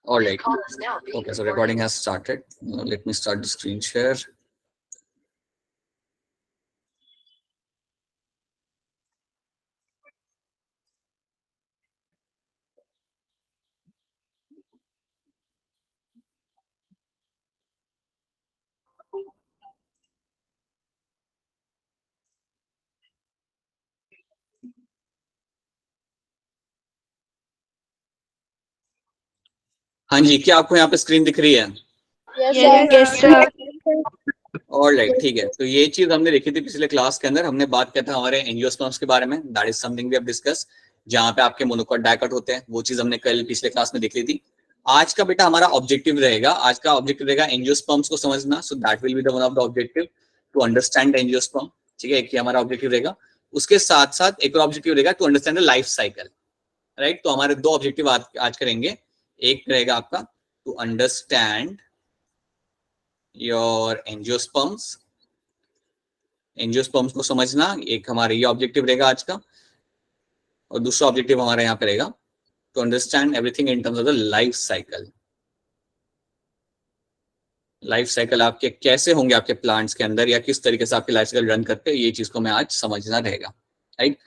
All right. Okay, so recording has started. Let me start the screen share. हाँ जी, क्या आपको यहाँ पे स्क्रीन दिख रही है? Yes, sir. और राइट, ठीक है। तो ये चीज हमने देखी थी पिछले क्लास के अंदर। हमने बात किया था हमारे एंजियोस्पर्म्स के बारे में। That is something we have discuss, जहाँ पे आपके मोनोकॉट डायकॉट होते हैं। वो चीज हमने कल पिछले क्लास में देख ली थी। आज का बेटा हमारा ऑब्जेक्टिव रहेगा, आज का ऑब्जेक्टिव रहेगा एंजियोस्पर्म्स को समझना। So that will be the one of the objective, to understand angiosperm. ठीक है, एक हमारा ऑब्जेक्टिव रहेगा। उसके साथ साथ एक और ऑब्जेक्टिव रहेगा, to understand the life cycle. Right, तो हमारे दो ऑब्जेक्टिव आज करेंगे। एक रहेगा आपका to understand your angiosperms, angiosperms को समझना, एक हमारा ये ऑब्जेक्टिव रहेगा आज का। और दूसरा ऑब्जेक्टिव हमारा यहाँ पे रहेगा to understand everything in terms of the life cycle. Life cycle आपके कैसे होंगे आपके प्लांट्स के अंदर, या किस तरीके से आपके लाइफ साइकिल रन करते हैं, ये चीज को मैं आज समझना रहेगा। राइट,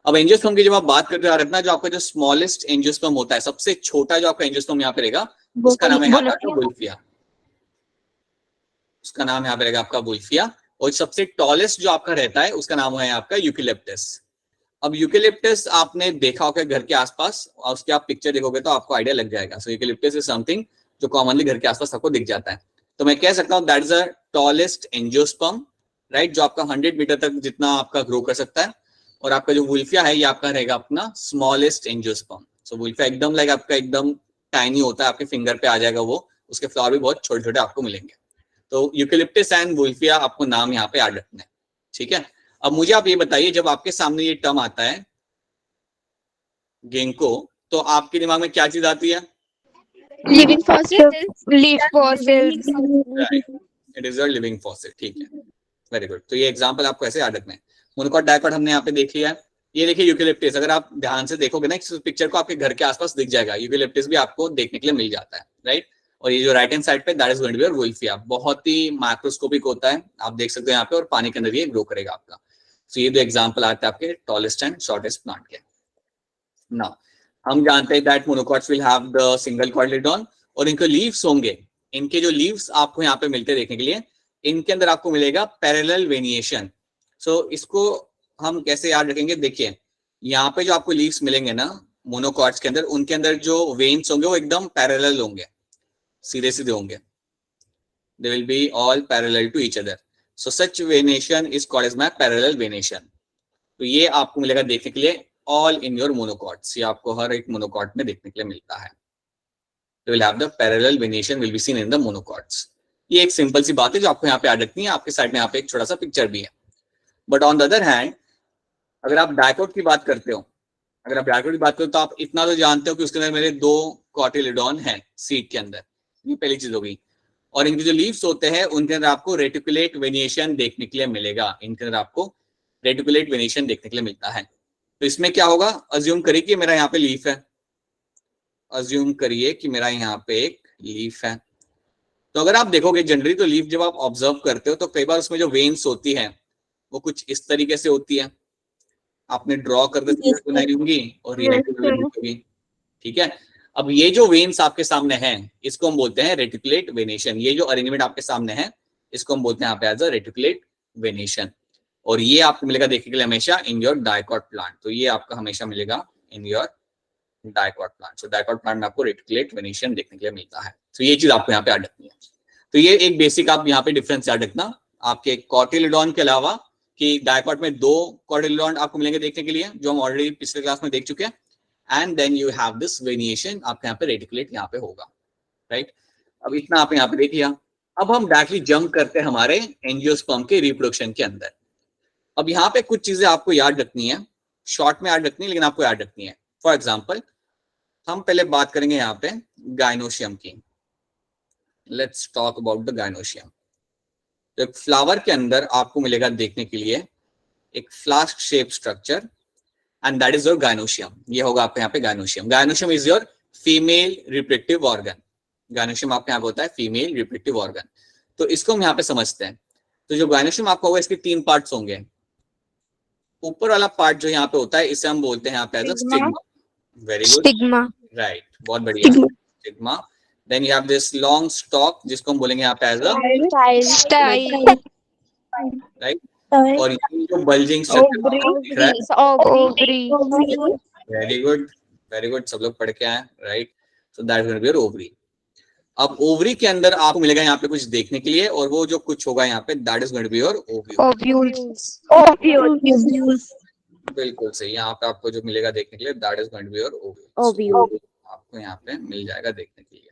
अब एंजियोस्पर्म की जब आप बात करते हैं ना, जो आपका जो स्मॉलेस्ट एंजियोस्पर्म होता है, सबसे छोटा जो आपका एंजियोस्पर्म यहाँ पे रहेगा, उसका नाम है यहाँ पे वुल्फिया। उसका नाम यहाँ पे रहेगा आपका वुल्फिया। और सबसे टॉलेस्ट जो आपका रहता है, उसका नाम है आपका यूकेलिप्टस। अब यूकेलिप्टस आपने देखा होगा घर के आसपास, और उसकी आप पिक्चर देखोगे तो आपको आइडिया लग जाएगा। सो यूकेलिप्टस इज समथिंग जो कॉमनली घर के आसपास आपको दिख जाता है। तो मैं कह सकता हूँ that is the tallest angiosperm, right, जो आपका 100 मीटर तक जितना आपका ग्रो कर सकता है। और आपका जो वुल्फिया है, ये आपका रहेगा अपना स्मॉलेस्ट एंजियोस्पर्म। सो वुल्फिया एकदम लाइक आपका एकदम टाइनी होता है, आपके फिंगर पे आ जाएगा वो। उसके फ्लावर भी बहुत छोटे छोटे आपको मिलेंगे। तो यूकेलिप्टस एंड वुल्फिया आपको नाम यहाँ पे याद रखना है। ठीक है, अब मुझे आप ये बताइए, जब आपके सामने ये टर्म आता है गिंको, तो आपके दिमाग में क्या चीज आती है? Living fossils. Leaf fossils. It is a living fossil. ठीक है, वेरी गुड। तो ये एग्जांपल आपको ऐसे याद रखना है। मोनोकॉट डायकॉट हमने यहाँ पे देख लिया है। ये देखिए यूकेलिप्टस, अगर आप ध्यान से देखोगे ना इस पिक्चर को, आपके घर के आसपास दिख जाएगा। यूकेलिप्टस भी आपको देखने के लिए मिल जाता है, राइट। और ये जो राइट हैंड साइड पे, that is going to be your Wolffia. बहुत ही माइक्रोस्कोपिक होता है, आप देख सकते हैं यहाँ पे, और पानी के अंदर ये ग्रो करेगा आपका। तो ये दो एग्जाम्पल आते हैं आपके टॉलेस्ट एंड शॉर्टेस्ट प्लांट के। नाउ हम जानते हैं that monocots will have the single cotyledon, और इनके लीव्स होंगे। इनके जो लीव्स आपको यहाँ पे मिलते हैं देखने के लिए, इनके अंदर आपको मिलेगा पैरेलल वेनिएशन। सो इसको हम कैसे याद रखेंगे? देखिए, यहाँ पे जो आपको लीव्स मिलेंगे ना मोनोकॉट्स के अंदर, उनके अंदर जो वेन्स होंगे वो एकदम पैरेलल होंगे, सीधे सीधे होंगे। They will be all parallel to each other. So such venation is called as my parallel venation. तो ये आपको मिलेगा देखने के लिए ऑल इन योर मोनोकॉट्स। ये आपको हर एक मोनोकॉट में देखने के लिए मिलता है। You will have the parallel venation will be seen in the monocots. ये एक सिंपल सी बात है जो आपको यहाँ पे याद रखनी है। आपके साइड में यहाँ पे एक छोटा सा पिक्चर भी है। But on the other hand, अगर आप डायकॉट की बात करते हो, अगर आप डायकॉट की बात करो, तो आप इतना तो जानते हो कि उसके अंदर मेरे दो कॉटिलेडॉन है सीड के अंदर। ये पहली चीज हो गई। और इनके जो लीव्स होते हैं, उनके अंदर आपको रेटिकुलेट वेनिएशन देखने के लिए मिलेगा। इनके अंदर आपको रेटिकुलेट वेनिएशन देखने के लिए मिलता है। तो इसमें क्या होगा? अज्यूम करिए कि मेरा यहाँ पे लीफ है। अज्यूम करिए कि मेरा यहाँ पे एक लीफ है। तो अगर आप देखोगे जनरली, तो लीफ जब आप ऑब्जर्व करते हो, तो कई बार उसमें जो वेन्स होती है वो कुछ इस तरीके से होती है। आपने ड्रॉ करते समय बनाई होंगी और रिएक्टिव होगी। ठीक है, अब ये जो वेन्स आपके सामने हैं, इसको हम बोलते हैं रेटिकुलेट वेनेशन। ये जो अरेंजमेंट आपके सामने है, इसको हम बोलते हैं यहाँ पे एज अ रेटिकुलेट वेनेशन। और ये आपको मिलेगा देखने के लिए हमेशा इन योर डायकॉट प्लांट। तो ये आपका हमेशा मिलेगा in your dicot plant. So dicot plant में आपको रेटिकुलेट वेनेशन देखने के लिए मिलता है। तो ये चीज आपको यहाँ पे याद रखनी है। तो ये एक बेसिक आप यहाँ पे डिफरेंस याद रखना आपके कॉटिलेडॉन के अलावा, कि डायकॉट में दो कॉटिलेडॉन आपको मिलेंगे देखने के लिए, जो हम ऑलरेडी पिछले क्लास में देख चुके हैं। And then you have this venation, आपके यहाँ पे रेटिकुलेट यहाँ पे होगा, राइट। अब इतना आप यहाँ पे देख लिया। अब हम डायरेक्टली जंप करते हैं हमारे एंजियोस्पर्म के रिप्रोडक्शन के अंदर। अब यहाँ पे कुछ चीजें आपको याद रखनी है, शॉर्ट में याद रखनी है, लेकिन आपको याद रखनी है। फॉर एग्जाम्पल, हम पहले बात करेंगे यहाँ पे गाइनोशियम की। Let's talk about the gynoecium. तो एक फ्लावर के अंदर आपको मिलेगा देखने के लिए एक flask shape structure, and that is your gynoecium. ये होगा आपके यहाँ पे gynoecium. Gynoecium is your female reproductive organ. Gynoecium आपके यहाँ पे होता है फीमेल रिप्रोडक्टिव ऑर्गन। तो इसको हम यहाँ पे समझते हैं। तो जो गायनोशियम आपका होगा इसके 3 पार्ट्स होंगे। ऊपर वाला पार्ट जो यहाँ पे होता है इसे हम बोलते हैं यहाँ पे as a stigma. Very good, Stigma. Right, बहुत बढ़िया, stigma. Then you have this long stalk जिसको हम बोलेंगे यहाँ पे एज अ Style. राइट। और ये जो बल्जिंग स्ट्रक्चर दिख रहा है, Ovary. Very good, very good, सब लोग पढ़ के आए, right. So that will be your ovary. अब ओवरी के अंदर आपको मिलेगा यहाँ पे कुछ देखने के लिए, और वो जो कुछ होगा यहाँ पे that is going to be your ovule. Ovules. बिल्कुल सही, यहाँ पे आपको जो मिलेगा देखने के लिए that is going to be your ovule. आपको यहाँ पे मिल जाएगा देखने के लिए।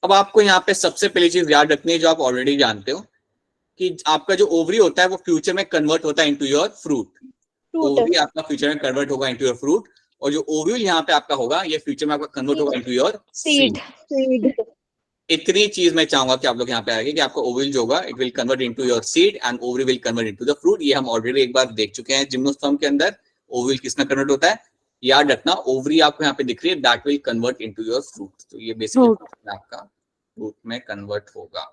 अब आपको यहाँ पे सबसे पहली चीज याद रखनी है जो आप ऑलरेडी जानते हो, कि आपका जो ओवरी होता है वो फ्यूचर में कन्वर्ट होता है इनटू योर फ्रूट। ओवरी आपका फ्यूचर में कन्वर्ट होगा इनटू योर फ्रूट, और जो ओव्यूल यहाँ पे आपका होगा ये फ्यूचर में आपका कन्वर्ट होगा इनटू योर सीड। इतनी चीज मैं चाहूंगा कि आप लोग यहाँ पे आएंगे कि आपका ओव्यूल जो होगा it will convert into your seed and ovary will convert into the fruit. ये हम ऑलरेडी एक बार देख चुके हैं जिम्नोस्पर्म के अंदर ओव्यूल किसमें कन्वर्ट होता है। याद रखना, ओवरी आपको यहाँ पे दिख रही है that will convert into your fruit. तो ये बेसिकली आपका फ्रूट में कन्वर्ट होगा।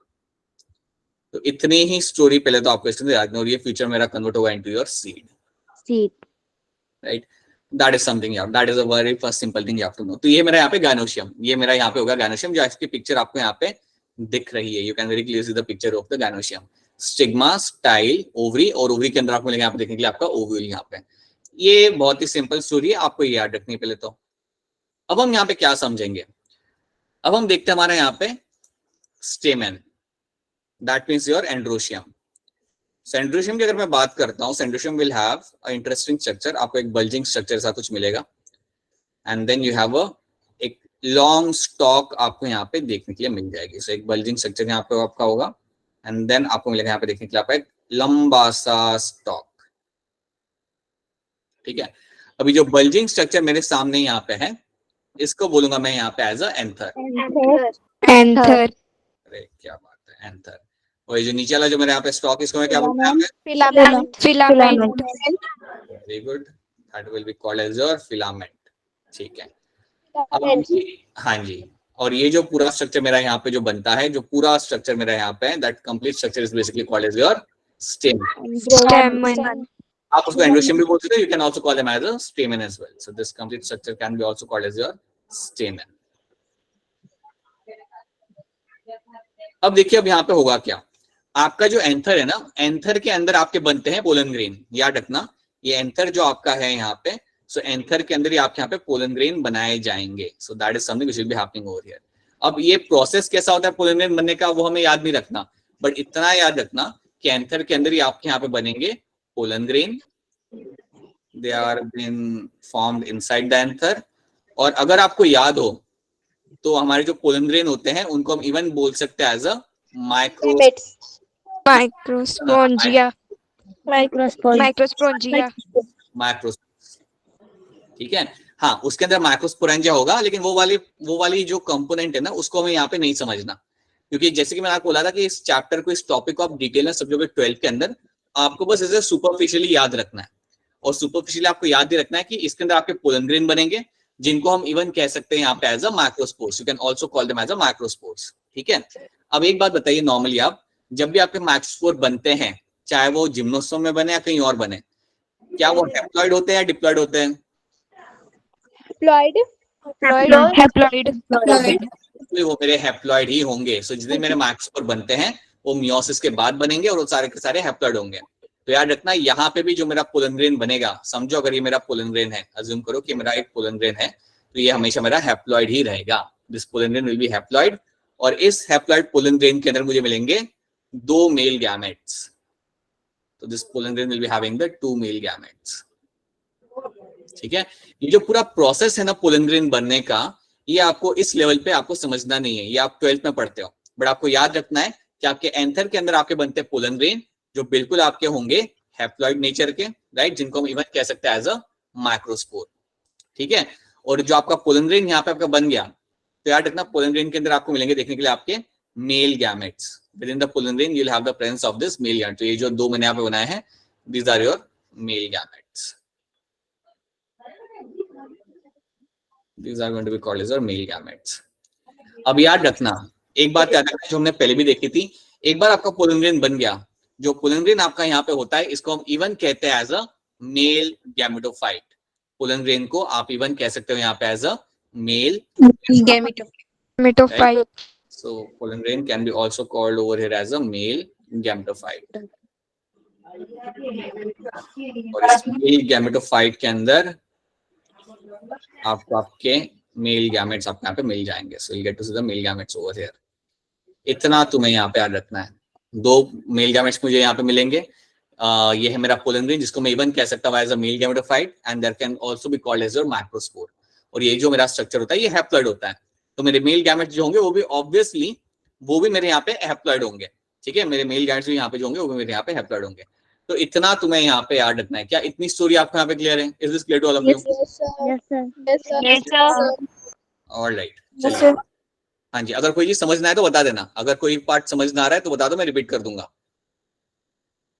तो इतनी ही स्टोरी पहले तो आपको इसके याद नहीं, और ये फ्यूचर मेरा कन्वर्ट होगा into your seed, right. That is something यार, that is a very first simple thing you have to know. तो ये मेरा यहाँ पे गायनोशियम, ये मेरा यहाँ पे होगा गायनोशियम, जो इसकी पिक्चर आपको यहाँ पे दिख रही है। You can very clearly see the picture of the gynoecium. Stigma, style, ovary, और ओवरी के अंदर आपको मिलेगा यहाँ पे देखने के लिए आपका ओव्यूल यहाँ पे। ये बहुत ही सिंपल स्टोरी है, आपको ये याद रखनी है पहले तो। अब हम यहाँ पे क्या समझेंगे, अब हम देखते हैं हमारे यहाँ पे stamen, that means your androecium. Gynoecium की अगर मैं बात करता हूँ, gynoecium will have a interesting structure, आपको एक बल्जिंग स्ट्रक्चर सा कुछ मिलेगा, एंड देन यू हैव एक लॉन्ग स्टॉक आपको यहाँ पे देखने के लिए मिल जाएगी। सो एक बल्जिंग स्ट्रक्चर यहाँ पे आपका होगा, एंड देन आपको मिलेगा यहाँ पे देखने के लिए आपका एक लंबा सा स्टॉक, ठीक है। अभी जो बल्जिंग स्ट्रक्चर मेरे सामने यहाँ पे है इसको बोलूंगा मैं यहाँ पे एज अ एंथर। Anther. अरे क्या बात है, एंथर। और ये जो नीचे वाला जो मेरे यहाँ पे स्टॉक, इसको मैं क्या बोलूंगा यहाँ पे, Filament. Very good, that will be called as your filament, ठीक है। अब हाँ जी, और ये जो पूरा स्ट्रक्चर मेरा यहाँ पे जो बनता है, जो पूरा स्ट्रक्चर मेरा यहाँ पे है, that complete structure is basically called as your stamen. Stamen. आप उसको एंड्रोशियम भी बोल सकते हो, you can also call them as a stamen as well. So this complete structure can be also called as your stamen. अब देखिए अब यहाँ पे होगा क्या, आपका जो एंथर है ना, एंथर के अंदर आपके बनते हैं पोलन ग्रेन। याद रखना, ये एंथर जो आपका है यहाँ पे, सो एंथर के अंदर ही आपके यहाँ पे पोलन ग्रेन बनाए जाएंगे। सो that is something which will be happening over here. अब ये प्रोसेस कैसा होता है पोलन ग्रेन बनने का वो हमें याद नहीं रखना, बट इतना याद रखना कि एंथर के अंदर ही आपके यहाँ पे बनेंगे pollen grain, they are been formed inside the anther. और अगर आपको याद हो तो हमारे जो पोलन ग्रेन होते हैं उनको हम इवन बोल सकते हैं as a micro Microspongia. Microspongia. Micro, ठीक है। हाँ, उसके अंदर माइक्रोस्पोरेंजिया होगा, लेकिन वो वाली जो कंपोनेंट है ना उसको हमें यहाँ पे नहीं समझना, क्योंकि जैसे कि मैंने आपको बोला था कि इस चैप्टर को, इस टॉपिक को आप डिटेल में समझोगे 12 के अंदर, आपको बस इसे सुपरफिशियली याद रखना है। और सुपरफिशियली आपको याद ही रखना है कि इसके अंदर आपके पोलन ग्रेन बनेंगे, जिनको हम इवन कह सकते हैं यहाँ पे as a microspores. You can also call them as a microspores, ठीक है। अब एक बात बताइए, नॉर्मली आप जब भी आपके माइक्रोस्पोर बनते हैं, चाहे वो जिम्नोस्पर्म में बने या कहीं और बने, क्या वो हैप्लॉइड होते हैं या डिप्लॉइड होते हैं? Haploid. वो मेरे हैप्लॉइड ही होंगे। सो जितने मेरे माइक्रोस्पोर बनते हैं वो मियोसिस के बाद बनेंगे, और वो सारे के सारे हैप्लॉइड होंगे। तो याद रखना, यहाँ पे भी जो मेरा पोलन ग्रेन बनेगा, समझो अगर ये मेरा पोलन ग्रेन है, अज्यूम करो कि मेरा एक पोलन ग्रेन है, तो ये हमेशा मेरा हैप्लॉइड ही रहेगा। This pollen grain will be haploid, और इस हैप्लॉइड पोलन ग्रेन के अंदर मुझे मिलेंगे 2 मेल गैमेट्स। तो this pollen grain will be having the 2 male gametes, ठीक है। ये जो पूरा प्रोसेस है ना पोलन ग्रेन बनने का, ये आपको इस लेवल पे आपको समझना नहीं है, ये आप 12th में पढ़ते हो, बट आपको याद रखना है कि आपके एंथर के अंदर आपके बनते हैं पोलन ग्रेन, जो बिल्कुल आपके होंगे हैप्लॉइड नेचर के, राइट, जिनको हम इवन कह सकते हैं एज अ माइक्रोस्पोर, ठीक है। और जो आपका पोलन ग्रेन यहाँ पे आपका बन गया, तो याद रखना पोलन ग्रेन के अंदर आपको मिलेंगे देखने के लिए आपके male gametes. Within the pollen grain you will have the presence of this male gamete. तो ये जो 2 मैंने यहाँ पे बनाए हैं, these are your male gametes. These are going to be called as our male gametes. अब याद रखना, एक बात याद रखना जो हमने पहले भी देखी थी, एक बार आपका पोलन ग्रेन बन गया, जो पोलन ग्रेन आपका यहाँ पे होता है इसको हम इवन कहते हैं as a male gametophyte. Pollen grain को आप इवन कह सकते हो यहाँ पे as a male Gametophyte. So pollen grain can be also called over here as a male gametophyte. और इस मेल गैमेटोफाइट के अंदर आपको आपके मेल गैमेट्स आपको यहाँ पे मिल जाएंगे। So you'll get to see the male gametes over here. इतना तुम्हें यहाँ पे याद रखना है, दो मेल गैमेट्स मुझे यहाँ पे मिलेंगे। ये है मेरा पोलन ग्रेन जिसको मैं इवन कह सकता हूँ as a male gametophyte and that can also be called as your microspore. और ये जो मेरा स्ट्रक्चर होता है ये हैप्लॉइड होता है, तो मेरे मेल गैमेट्स जो होंगे वो भी ऑब्वियसली वो भी मेरे यहाँ पे हैप्लॉइड होंगे। ठीक है, मेरे मेल गैमेट्स जो यहाँ पे जो होंगे वो भी मेरे यहाँ पे हैप्लॉइड होंगे। तो इतना तुम्हें यहाँ पे याद रखना है। क्या इतनी स्टोरी आपको यहाँ पे क्लियर है? Is this clear to all of you? Alright, चलिए। हाँ जी, अगर कोई चीज समझना है तो बता देना, अगर कोई पार्ट समझ ना आ रहा है तो बता दो, मैं रिपीट कर दूंगा।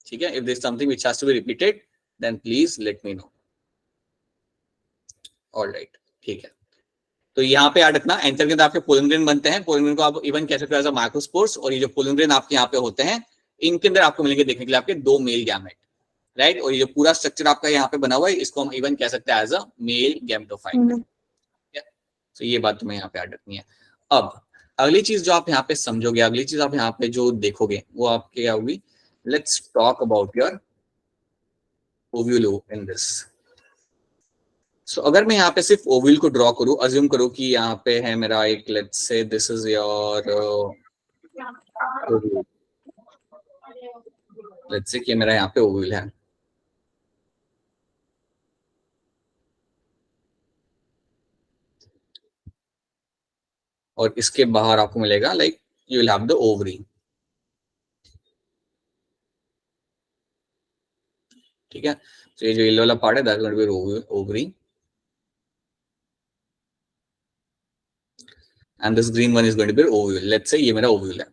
ठीक है, if this something which has to be repeated then please let me know. Alright, ठीक है। तो यहाँ पे याद रखना, एंथर के अंदर आपके पोलन ग्रेन बनते हैं, पोलन ग्रेन को आप इवन कह सकते हो एज अ माइक्रोस्पोर्स। और ये जो पोलन ग्रेन आपके यहाँ पे होते हैं इनके अंदर आपको मिलेंगे देखने के लिए आपके दो मेल गैमेट, राइट। और ये जो पूरा स्ट्रक्चर आपका यहाँ पे बना हुआ है इसको हम इवन कह सकते हैं एज अ मेल गैमेटोफाइट। तो ये बात तुम्हें यहाँ पे याद रखनी है। अब अगली चीज जो आप यहाँ पे समझोगे, अगली चीज आप यहाँ पे जो देखोगे वो आपके क्या होगी, let's talk about your ovule in this. So अगर मैं यहाँ पे सिर्फ ओव्यूल को ड्रॉ करूं, अज्यूम करूं कि यहाँ पे है मेरा एक, let's say this is your ovule, let's say कि मेरा यहाँ पे ओव्यूल है। और इसके बाहर आपको मिलेगा like you will have the ovary. ठीक है, तो ये जो येलो वाला पार्ट है that will B ovary and this green one is going to be ovule. Let's say ये मेरा ovule है।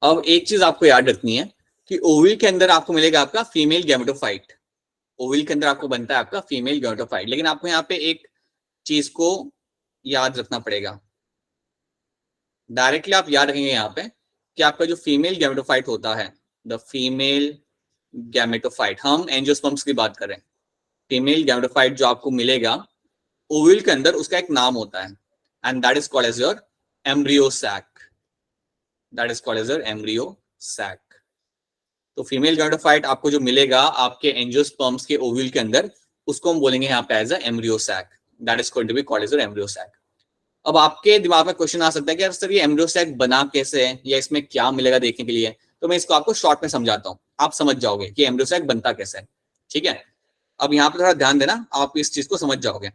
अब एक चीज आपको याद रखनी है कि ओवल के अंदर आपको मिलेगा आपका फीमेल गैमेटोफाइट। ओवल के अंदर आपको बनता है आपका फीमेल गैमेटोफाइट, लेकिन आपको यहाँ पे एक चीज को याद रखना पड़ेगा। डायरेक्टली आप याद रखेंगे यहाँ पे कि आपका जो फीमेल गैमेटोफाइट होता है, द फीमेल गैमेटोफाइट, हम एंजियोस्पर्म्स की बात करें, फीमेल गैमेटोफाइट जो आपको मिलेगा ओवल के अंदर उसका एक नाम होता है and that is called as your embryo sac. That is called as your embryo sac. तो फीमेल गैमेटोफाइट आपको जो मिलेगा आपके एंजियोस्पर्म्स के ओवल के अंदर उसको हम बोलेंगे यहाँ पे as a embryo sac. That is going to be called as your embryo sac. अब आपके दिमाग में क्वेश्चन आ सकता है कि यार सर ये एम्ब्रियो सैक बना कैसे है या इसमें क्या मिलेगा देखने के लिए, तो मैं इसको आपको शॉर्ट में समझाता हूँ, आप समझ जाओगे कि एम्ब्रियो सैक बनता कैसे है। ठीक है, अब यहाँ पे थोड़ा ध्यान देना, आप इस चीज को समझ जाओगे।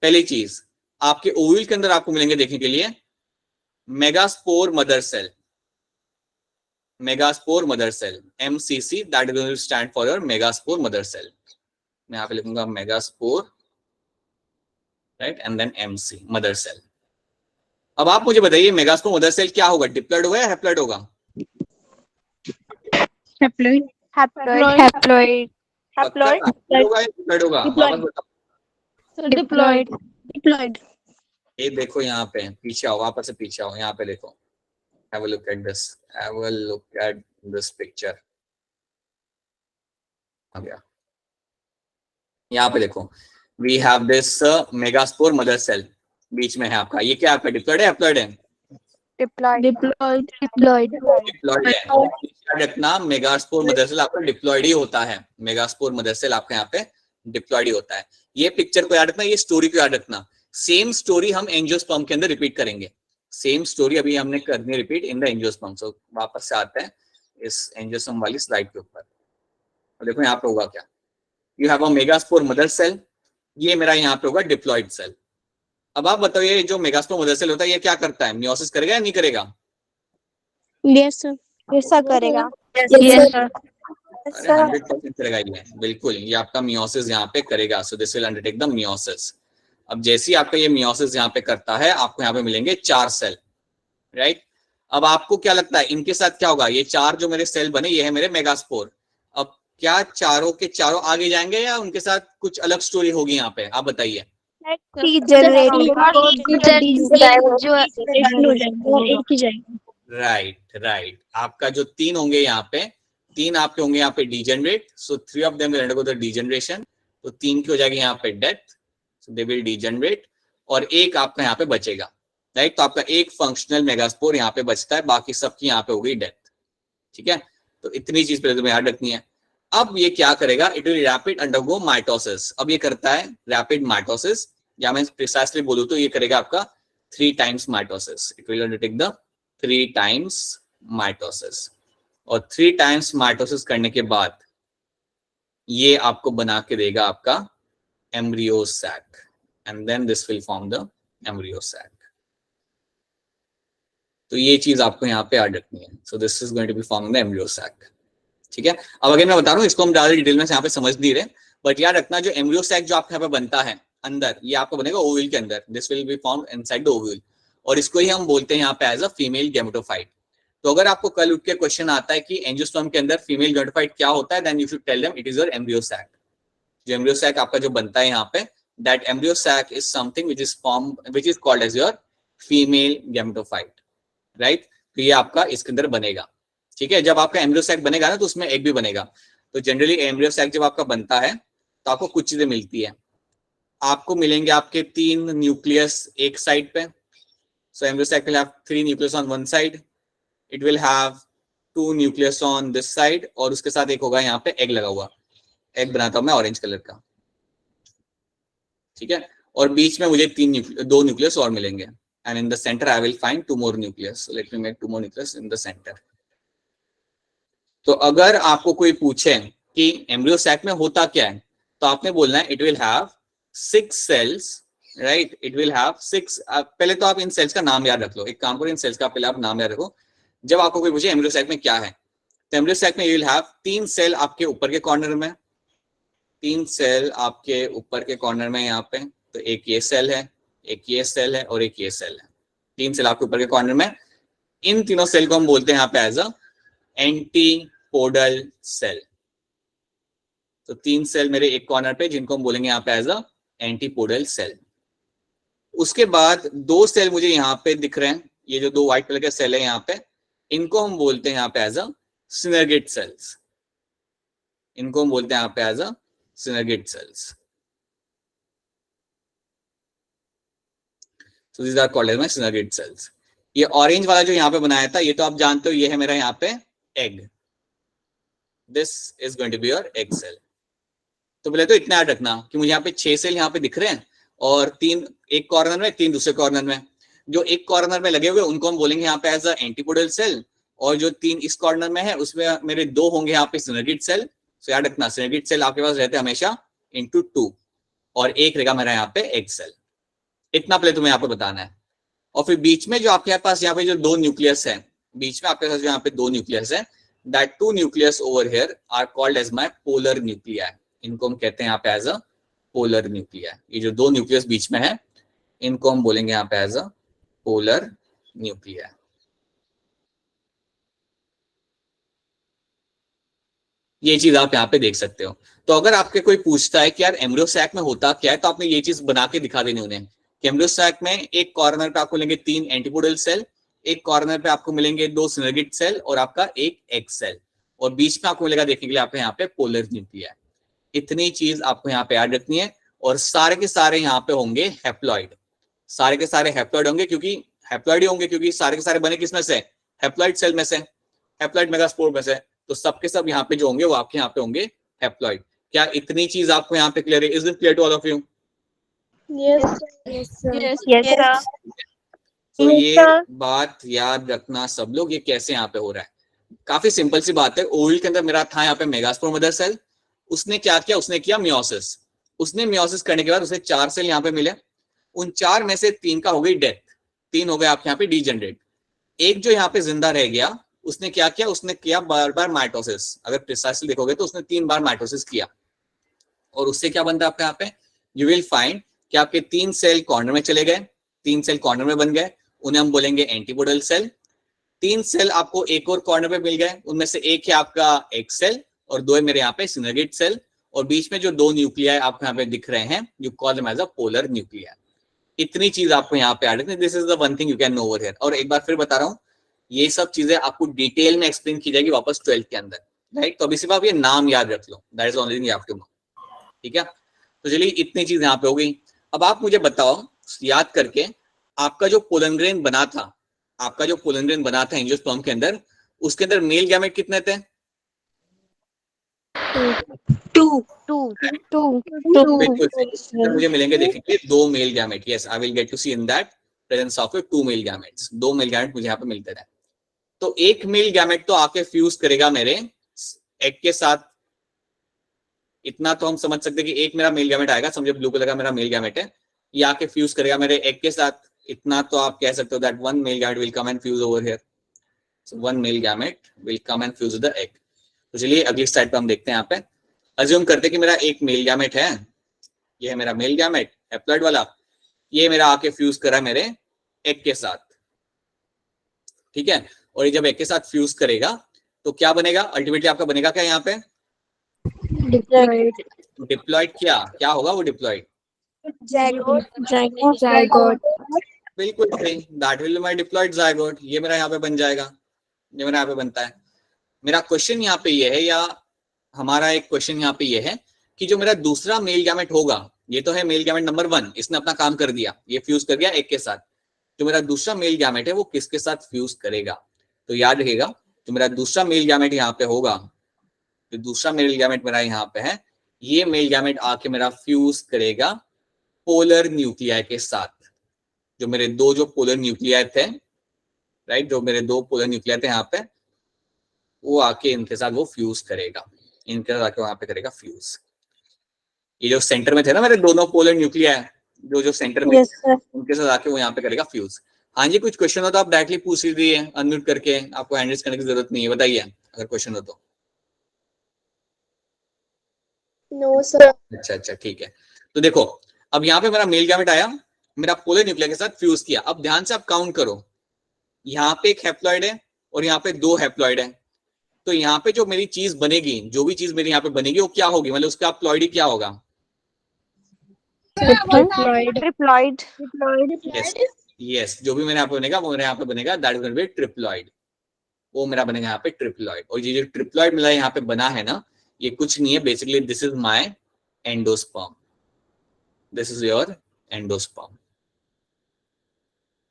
पहली चीज, आपके ओवल के अंदर आपको मिलेंगे देखने के लिए megaspore mother cell. Megaspore mother cell, MCC, that is going to stand for your megaspore mother cell. मैं यहाँ पे लिखूंगा megaspore, right, and then MC, mother cell. अब आप मुझे बताइए मेगास्पोर मदर सेल क्या होगा, डिप्लॉइड होगा या हैप्लॉइड होगा? Haploid. Haploid. Haploid. डिप्लॉइड होगा? वापस बताओ। Diploid. Diploid. ये देखो यहाँ पे, पीछे आओ, वापस से पीछे आओ, यहाँ पे देखो, have a look at this, have a look at this picture। आ गया, यहाँ पे देखो, we have this megaspore mother cell बीच में है आपका, ये क्या आपका डिप्लॉइड है हैप्लॉइड है? Diploid. Diploid. Diploid. डिप्लॉइड है। याद रखना मेगास्पोर मदर सेल आपका डिप्लॉइड ही होता है, मेगास्पोर मदर सेल आपका यहाँ पे डिप्लॉइड ही होता है। ये पिक्चर को याद रखना, ये स्टोरी को याद रखना। सेम स्टोरी हम एंजियोस्पर्म के अंदर रिपीट करेंगे, सेम स्टोरी अभी हमने करनी रिपीट इन द एंजियोस्पर्म। सो वापस से आते हैं इस एंजियोस्पर्म वाली स्लाइड के ऊपर, और देखो यहाँ पे होगा क्या, you have a megaspore mother cell, ये मेरा यहाँ पे होगा डिप्लॉइड सेल। अब आप बताओ ये जो मेगास्पोर मदर सेल होता है ये क्या करता है, मियोसिस करेगा या नहीं करेगा? Yes, sir. ऐसा करेगा। Yes, sir. अरे 100% करेगा ये, बिल्कुल, ये आपका मियोसिस यहाँ पे करेगा। So this will undertake the meiosis. अब जैसे ही आपका ये मियोसिस यहाँ पे करता है आपको यहाँ पे मिलेंगे 4 सेल, राइट। अब आपको क्या लगता है इनके साथ क्या होगा, ये 4 जो मेरे सेल बने ये है मेरे मेगास्पोर। अब क्या चारों के चारों आगे जाएंगे या उनके साथ कुछ अलग स्टोरी होगी यहाँ पे, आप बताइए। राइट, आपका जो 3 होंगे यहाँ पे, 3 आपके होंगे यहाँ पे degenerate, so 3 of them will undergo the degeneration, तो 3 की हो जाएगी यहाँ पे death, so they will degenerate, और एक आपका यहाँ पे बचेगा, राइट। तो आपका एक फंक्शनल मेगास्पोर यहाँ पे बचता है, बाकी सबकी यहाँ पे हो गई डेथ, ठीक है। तो इतनी चीज पहले तुम्हें याद रखनी है। अब ये क्या करेगा, it will rapid undergo mitosis. अब ये करता है रैपिड माइटोसिस, या मैं प्रिसाइसली बोलूं तो ये करेगा आपका 3 times mitosis. It will undertake the 3 times mitosis, और 3 टाइम्स माइटोसिस करने के बाद ये आपको बना के देगा आपका embryo sac, and then this will form the embryo sac. तो ये चीज आपको यहाँ पे याद रखनी है। So this is going to be forming the embryo sac, ठीक है। अब अगर मैं बता रहा हूँ, इसको हम ज्यादा डिटेल में यहाँ पे समझ नहीं रहे, बट याद रखना जो एम्ब्रियो सैक जो आपके यहाँ पे बनता है अंदर, ये आपको बनेगा ओव्यूल के अंदर, this will be formed inside the ovule, और इसको ही हम बोलते हैं यहाँ पे एज अ फीमेल गैमेटोफाइट। तो अगर आपको कल उठ के क्वेश्चन आता है कि एंजियोस्पर्म के अंदर फीमेल गैमेटोफाइट क्या होता है, then you should tell them it is your embryo sac. जो एम्ब्रियो सैक आपका जो बनता है यहाँ पे, that embryo sac is something which is called as your female gametophyte, right. तो ये आपका इसके अंदर बनेगा, ठीक है। जब आपका एम्ब्रियो सैक बनेगा ना, तो उसमें एग भी बनेगा। तो जनरली एम्ब्रियो सैक जब आपका बनता है तो आपको कुछ चीजें मिलती है, आपको मिलेंगे आपके 3 न्यूक्लियस एक साइड पे। So embryo sac will have 3 nucleus on one side, it will have 2 nucleus on this side, और उसके साथ एक होगा यहाँ पे एग लगा हुआ, एग बनाता हूं मैं ऑरेंज कलर का, ठीक है। और बीच में मुझे 2 न्यूक्लियस और मिलेंगे, and in the center I will find 2 more nucleus. So let me make 2 more nucleus in the center. तो अगर आपको कोई पूछे कि एम्ब्रियो सैक में होता क्या है, तो आपने बोलना है it will have 6 cells, right. It will have 6, पहले तो आप इन सेल्स का नाम याद रख लो, एक काम करो, इन सेल्स का पहले आप नाम याद रखो। जब आपको कोई पूछे एम्ब्रियो सैक में क्या है, तो एम्ब्रियो सैक में यू विल हैव 3 सेल आपके ऊपर के कॉर्नर में, 3 सेल आपके ऊपर के कॉर्नर में यहाँ पे, तो एक ये सेल है, एक ये सेल है, और एक ये सेल है, 3 सेल आपके ऊपर के कॉर्नर में। इन तीनों सेल को हम बोलते हैं यहाँ पे एज अ एंटीपोडल सेल। तो 3 सेल मेरे एक कॉर्नर पे, जिनको हम बोलेंगे यहाँ पे एज अ एंटीपोडल सेल। उसके बाद 2 सेल मुझे यहाँ पे दिख रहे हैं, ये जो 2 व्हाइट कलर के सेल है यहाँ पे, इनको हम बोलते हैं यहाँ पे एज अ सिनर्गिड सेल्स, इनको हम बोलते हैं यहाँ पे as a synergid cells. So these are called as my synergid cells. ये ऑरेंज वाला जो यहाँ पे बनाया था, ये तो आप जानते हो, ये है मेरा यहाँ पे egg, this is going to be your egg cell. तो पहले तो इतना याद रखना कि मुझे यहाँ पे 6 सेल यहाँ पे दिख रहे हैं, और 3 एक कॉर्नर में, 3 दूसरे कॉर्नर में। जो एक कॉर्नर में लगे हुए उनको हम बोलेंगे यहाँ पे एज अ एंटीपोडल सेल, और जो 3 इस कॉर्नर में है उसमें मेरे 2 होंगे यहाँ पे सिनर्गिड सेल। सो याद रखना, सिनर्गिड सेल आपके पास रहते हैं हमेशा इंटू 2, और एक रहेगा मेरा यहाँ पे एग सेल। इतना पहले तुम्हें यहाँ पे बताना है। और फिर बीच में जो आपके पास यहाँ पे जो 2 न्यूक्लियस है, बीच में आपके पास जो यहाँ पे 2 न्यूक्लियस है, that 2 nucleus over here are called as my polar nuclei. इनको हम कहते हैं यहाँ पे एज अ पोलर न्यूक्लियाई। ये जो 2 न्यूक्लियस बीच में है, इनको हम बोलेंगे यहाँ पे एज अ पोलर न्यूक्लियाई। ये चीज आप यहाँ पे देख सकते हो। तो अगर आपके कोई पूछता है कि यार एम्ब्रियो सैक में होता क्या है, तो आपने ये चीज बना के दिखा देनी उन्हें कि एम्ब्रियो सैक में एक कॉर्नर पे आपको मिलेंगे 3 एंटीपोडल सेल, एक कॉर्नर पे आपको मिलेंगे 2 सिनर्गिड सेल, और आपका एक एग सेल, और बीच में आपको मिलेगा देखने के लिए आपको यहाँ पे पोलर न्यूक्लियाई। इतनी चीज आपको यहाँ पे याद रखनी है। और सारे के सारे यहाँ पे होंगे हैप्लॉइड, सारे के सारे हैप्लॉइड होंगे, क्योंकि हैप्लॉइड ही होंगे, क्योंकि सारे के सारे बने किस में से, हैप्लॉइड सेल में से, हैप्लॉइड मेगास्पोर में से। तो सबके सब यहाँ पे जो होंगे वो आपके यहाँ पे होंगे हैप्लॉइड। क्या इतनी चीज आपको यहाँ पे क्लियर है? Is it clear to all of you? तो ये बात याद रखना सब लोग, ये कैसे यहाँ पे हो रहा है। काफी सिंपल सी बात है। ओवल के अंदर मेरा था यहाँ पे मेगास्पोर मदर सेल, उसने क्या किया, उसने किया मियोसिस। उसने मियोसिस करने के बाद उसे 4 सेल यहाँ पे मिले, उन 4 में से 3 का हो गई डेथ, 3 हो गए आपके यहाँ पे डीजनरेट। एक जो यहाँ पे जिंदा रह गया, उसने क्या किया, उसने किया बार बार माइटोसिस। अगर प्रिसाइसली देखोगे तो उसने 3 बार माइटोसिस किया, और उससे क्या बनता है आपके यहाँ पे, यू विल फाइंड कि आपके 3 सेल कॉर्नर में चले गए, 3 सेल कॉर्नर में बन गए, उन्हें हम बोलेंगे एंटीपोडल सेल। 3 सेल आपको एक और कॉर्नर पे मिल गए, उनमें से एक है आपका एग सेल, और दो है मेरे यहाँ पे सिनर्गेट सेल, और बीच में जो दो न्यूक्लियाई आपको यहाँ पे दिख रहे हैं, you call them as a polar nuclei. इतनी चीज आपको यहाँ पे ऐड करनी है। This is the one thing you can know over here. और एक बार फिर बता रहा हूँ, ये सब चीजें आपको डिटेल में एक्सप्लेन की जाएगी वापस 12th के अंदर, राइट। तो अभी सिर्फ आप ये नाम याद रख लो, that is only thing you have to know, ठीक है। तो चलिए इतनी चीज यहाँ पे हो गई। अब आप मुझे बताओ याद करके, आपका जो पोलन ग्रेन बना था, आपका जो पोलन ग्रेन बना था एंजियोस्पर्म के अंदर, उसके अंदर मेल गैमेट कितने थे? Two. बिल्कुल सही। मुझे मिलेंगे देखेंगे 2 male gamete. Yes, I will get to see in that presence of 2 male gametes. 2 male gamete मुझे यहाँ पे मिलते रहे। तो एक मेल गैमेट तो आके फ्यूज करेगा मेरे एग के साथ। इतना तो हम समझ सकते हैं कि एक मेरा मेल गैमेट आएगा, समझे ब्लू कलर का मेरा मेल गैमेट है, ये आके फ्यूज करेगा मेरे एग के साथ। इतना तो आप कह सकते हो that one male gamete will come and fuse over here. So one male gamete will come and fuse the egg. तो चलिए अगली स्लाइड पे हम देखते हैं। यहाँ पे अज्यूम करते हैं कि मेरा एक मेल गैमेट है, ये है मेरा मेल गैमेट हैप्लॉइड वाला, ये मेरा आके फ्यूज करा मेरे एग के साथ, ठीक है। और ये जब एग के साथ फ्यूज करेगा तो क्या बनेगा अल्टीमेटली? आपका बनेगा क्या यहाँ पे? डिप्लॉइड। क्या होगा वो डिप्लॉइड? Zygote. बिल्कुल सही, that will be my diploid zygote. ये मेरा यहाँ पे बन जाएगा, ये मेरा यहाँ पे बनता है। मेरा क्वेश्चन यहाँ पे ये है, या हमारा एक क्वेश्चन यहाँ पे ये है कि जो मेरा दूसरा मेल गैमेट होगा, ये तो है मेल गैमेट नंबर 1, इसने अपना काम कर दिया, ये फ्यूज कर गया एक के साथ। जो मेरा दूसरा मेल गैमेट है वो किसके साथ फ्यूज करेगा? तो याद रखिएगा, जो मेरा दूसरा मेल गैमेट यहाँ पे होगा, जो दूसरा मेल गैमेट मेरा यहाँ पे है, ये मेल गैमेट आके मेरा फ्यूज करेगा पोलर न्यूक्लियाई के साथ। जो मेरे दो जो पोलर न्यूक्लियाई थे, राइट, जो मेरे 2 पोलर न्यूक्लियाई थे यहाँ पे, वो आके इनके साथ वो फ्यूज करेगा, इनके साथ आके वहां पे करेगा फ्यूज। ये जो सेंटर में थे ना मेरे दोनों पोलर न्यूक्लियाई, जो सेंटर में, Yes, sir. उनके साथ आके वो यहाँ पे करेगा फ्यूज। हाँ जी, कुछ क्वेश्चन हो तो आप डायरेक्टली पूछ लीजिए अनम्यूट करके, आपको हैंड रेज करने की जरूरत नहीं है। बताइए अगर क्वेश्चन हो तो। No, sir. अच्छा ठीक है। तो देखो, अब यहाँ पे मेरा मेल गैमेट आया, मेरा पोलर न्यूक्लियर के साथ फ्यूज किया। अब ध्यान से आप काउंट करो, यहाँ पे एक हैप्लॉइड है और यहाँ पे 2 हैप्लॉइड है। तो यहाँ पे जो मेरी चीज बनेगी, जो भी चीज मेरी यहाँ पे बनेगी, वो क्या होगी? मतलब उसका प्लॉइडी क्या होगा? Triploid. यस, जो भी मेरे यहाँ पे बनेगा वो मेरे यहाँ पे बनेगा, दैट विल बी ट्रिप्लॉइड। वो मेरा बनेगा यहाँ पे ट्रिप्लॉइड। और ये जो ट्रिप्लॉइड मेरा यहाँ पे बना है ना, ये कुछ नहीं है, basically this is my endosperm, this is your endosperm.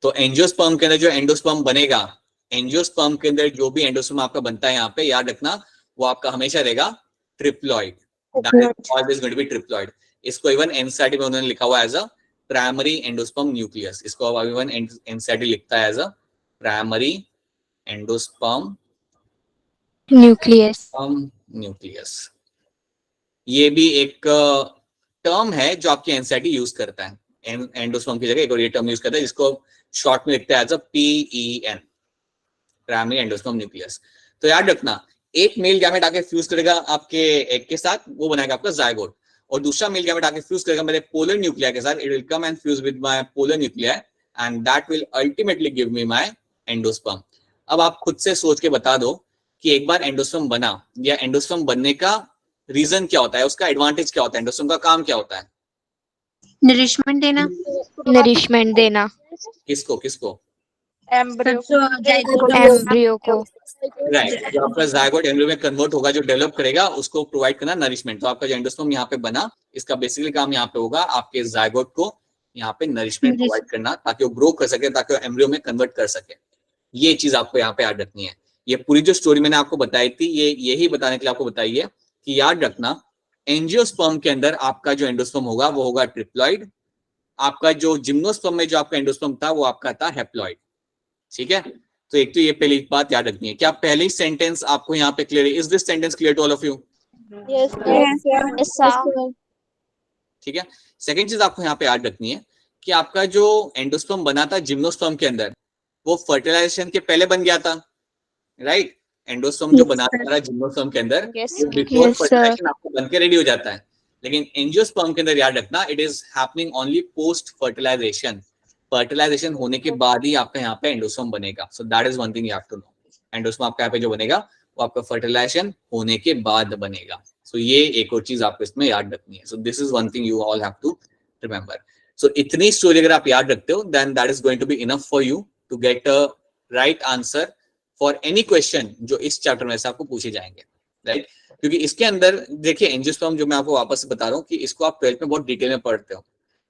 तो एंजियोस्पर्म के अंदर जो एंडोस्पर्म बनेगा, एंजियोस्पर्म के अंदर जो भी एंडोस्पर्म आपका बनता है यहाँ पे, याद रखना वो आपका हमेशा रहेगा triploid, that is always going to be triploid. इसको इवन एनसीईआरटी में उन्होंने लिखा हुआ as a primary endosperm nucleus. इसको इवन एनसीईआरटी लिखता है as a primary endosperm nucleus. ये भी एक टर्म है जो आपकी एनसीईआरटी यूज करता है, एंडोस्पर्म की जगह एक और ये टर्म यूज करता है, जिसको शॉर्ट में लिखते हैं as a PEN, primary endosperm nucleus. तो याद रखना, एक मेल गैमेट आके फ्यूज करेगा आपके एग के साथ, वो बनाएगा आपका जायगोट। और दूसरा मेल गैमेट आके फ्यूज करेगा मेरे पोलर न्यूक्लियाई के साथ, it will come and fuse with my polar nuclei and that will ultimately give me my endosperm. अब आप खुद से सोच के बता दो कि एक बार एंडोस्पर्म बना, या एंडोस्पर्म बनने का रीजन क्या होता है, उसका एडवांटेज क्या होता है, एंडोस्पर्म का काम क्या होता है? नरिशमेंट देना किसको? Embryo. एम्ब्रियो को। राइट, जो आपका जायगोट एम्ब्रियो में कन्वर्ट होगा, जो डेवलप करेगा, उसको प्रोवाइड करना नरिशमेंट। तो आपका जो एंडोस्पर्म यहाँ पे बना, इसका बेसिकली काम यहाँ पे होगा आपके जायगोट को यहाँ पे नरिशमेंट प्रोवाइड करना, ताकि वो ग्रो कर सके, ताकि वो एम्ब्रियो में कन्वर्ट कर सके। ये चीज आपको यहाँ पे याद रखनी है। ये पूरी जो स्टोरी मैंने आपको बताई थी, ये यही बताने के लिए आपको बताई है कि याद रखना, एंजियोस्पर्म के अंदर आपका जो एंडोस्पर्म होगा वो होगा ट्रिप्लॉइड। आपका जो जिम्नोस्पर्म में जो आपका एंडोस्पर्म था वो आपका था हैप्लॉइड, ठीक है। तो एक तो ये पहली बात याद रखनी है। क्या पहली सेंटेंस आपको यहाँ पे क्लियर है? Is this sentence clear to all of you? Yes, sir. ठीक है। सेकंड चीज आपको यहाँ पे याद रखनी है कि आपका जो एंडोस्पर्म बना था जिम्नोस्पर्म के अंदर, वो फर्टिलाइजेशन के पहले बन गया था, राइट। एंडोस्पर्म जो बना था जिम्नोस्पर्म के अंदर, बिफोर फर्टिलाइजेशन आपको बन के रेडी हो जाता है। लेकिन एंजियोस्पर्म के अंदर याद रखना, it is happening only post fertilization. Fertilization होने के बाद ही आपका यहाँ पे एंडोस्पर्म बनेगा। So that is one thing you have to know. Endosperm आपका यहाँ पे जो बनेगा वो आपका फर्टिलाइजेशन होने के बाद बनेगा। सो ये एक और चीज आपको इसमें याद रखनी है। So this is one thing you all have to remember. So इतनी स्टोरी अगर आप याद रखते हो then that is going to be enough for you to get a right answer for any question जो इस चैप्टर में से आपको पूछे जाएंगे, राइट? क्योंकि इसके अंदर देखिए एंजियोस्पर्म जो मैं आपको वापस से बता रहा हूँ कि इसको आप 12th में बहुत डिटेल में पढ़ते हो,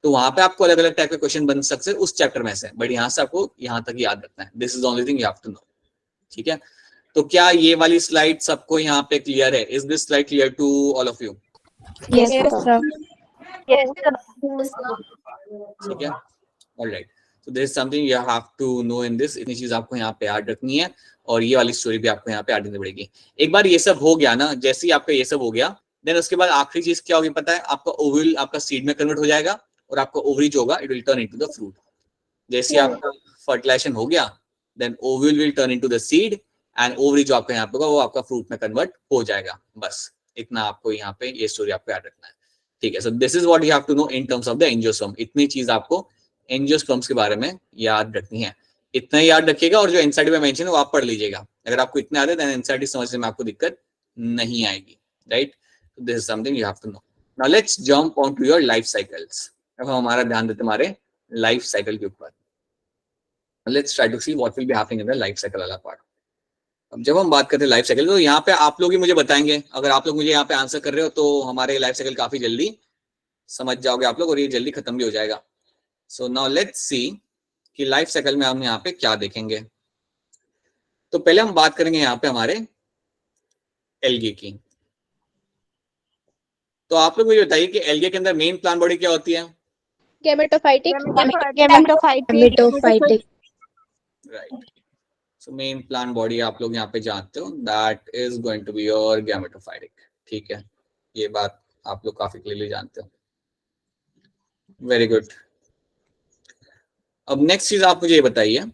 तो वहां पे आपको अलग अलग टाइप के क्वेश्चन बन सकते हैं उस चैप्टर में से, बट यहाँ से आपको यहाँ तक याद रखना है। This is only thing you have to know, ठीक है? तो क्या ये वाली स्लाइड सबको यहाँ पे क्लियर है? Is this slide clear to all of you? Yes, sir. Yes, sir. ठीक है, alright. So this is something you have to know in this. इतनी चीज आपको यहाँ पे याद रखनी है और ये वाली स्टोरी भी आपको यहाँ पे याद रखनी पड़ेगी। एक बार ये सब हो गया ना, जैसे ही आपका ये सब हो गया देन उसके बाद आखिरी चीज क्या होगी पता है? आपका ओवल आपका सीड में कन्वर्ट हो जाएगा और आपका ओवरी जो होगा it will turn into the fruit. जैसे आपका फर्टिलाइजेशन हो गया then ovule will turn into the seed and ovary जो आपका यहाँ पे होगा वो आपका फ्रूट में कन्वर्ट हो जाएगा। बस इतना आपको यहाँ पे ये स्टोरी आपको याद रखना है, ठीक है? So this is what you have to know in terms of the angiosperm. इतनी चीज आपको एंजियोस्पर्म्स के बारे में याद रखनी है, इतना ही याद रखिएगा। और जो एनसीईआरटी में मेंशन है वो आप पढ़ लीजिएगा। अगर आपको इतना याद है देन एनसीईआरटी समझने में आपको दिक्कत नहीं आएगी, right? This is something you have to know. Now let's jump on to your life cycles. अब हम हमारा ध्यान देते हमारे लाइफ साइकिल के ऊपर। Let's try to see what will be happening in the life cycle वाला पार्ट। अब जब हम बात करते हैं लाइफ साइकिल तो यहाँ पे आप लोग ही मुझे बताएंगे। अगर आप लोग मुझे यहाँ पे आंसर कर रहे हो तो हमारे लाइफ साइकिल काफी जल्दी समझ जाओगे आप लोग और ये जल्दी खत्म भी हो जाएगा। सो नाउ लेट्स सी कि लाइफ साइकिल में हम यहाँ पे क्या देखेंगे। तो पहले हम बात करेंगे यहाँ पे हमारे एल्गे की। तो आप लोग मुझे बताइए कि एल्गे के अंदर मेन प्लांट बॉडी क्या होती है? Gametophytic. Gametophytic. Right. So main plant body आप लोग यहाँ पे जानते हो that is going to be your gametophytic, ठीक है? ये बात आप लोग काफी क्लियरली जानते हो। Very good. अब नेक्स्ट चीज आप मुझे ये बताइए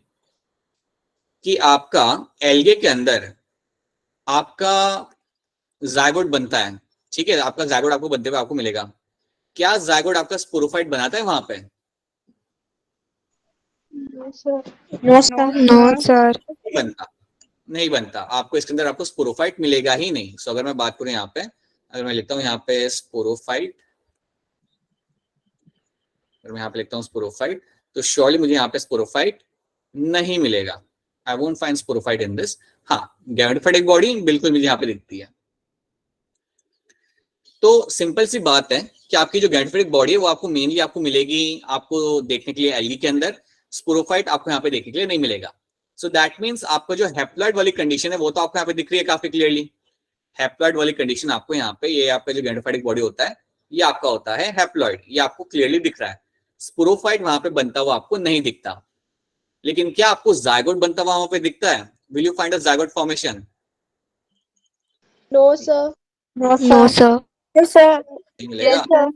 कि आपका एल्गे के अंदर आपका जायगोट बनता है, ठीक है? आपका जायगोट आपको बनते हुए आपको मिलेगा। क्या जायगोट आपका स्पोरोफाइट बनाता है वहां पे? No, sir. No, sir. नहीं बनता। आपको इसके अंदर आपको स्पोरोफाइट मिलेगा ही नहीं। सो अगर मैं बात करूं यहाँ पे, अगर मैं लिखता हूँ यहाँ पे स्पोरोफाइट, अगर मैं यहाँ पे लिखता हूँ स्पोरोफाइट तो श्योरली मुझे यहाँ पे स्पोरोफाइट नहीं मिलेगा। I won't find sporophyte in this. हाँ, गैमेटोफाइटिक बॉडी बिल्कुल मुझे यहाँ पे दिखती है। तो सिंपल सी बात है कि आपकी जो गैमेटोफाइटिक बॉडी है वो आपको मेनली आपको मिलेगी आपको देखने के लिए एल्गी के अंदर। स्पोरोफाइट आपको यहाँ पे देखने के लिए नहीं मिलेगा। सो दैट मीन्स आपका जो हैप्लॉइड वाली कंडीशन है वो तो आपको यहाँ पे दिख रही है काफी क्लियरली। हैप्लॉइड वाली कंडीशन आपको यहाँ पे, ये आपका जो गैमेटोफाइटिक बॉडी होता है ये आपका होता है हैप्लॉइड, ये आपको क्लियरली दिख रहा है। स्पोरोफाइट वहां पे बनता हुआ आपको नहीं दिखता। लेकिन क्या आपको जायगोट बनता हुआ वहां पे दिखता है? Will you find a zygote formation? No, sir. No, sir. Yes, sir. नहीं मिलेगा।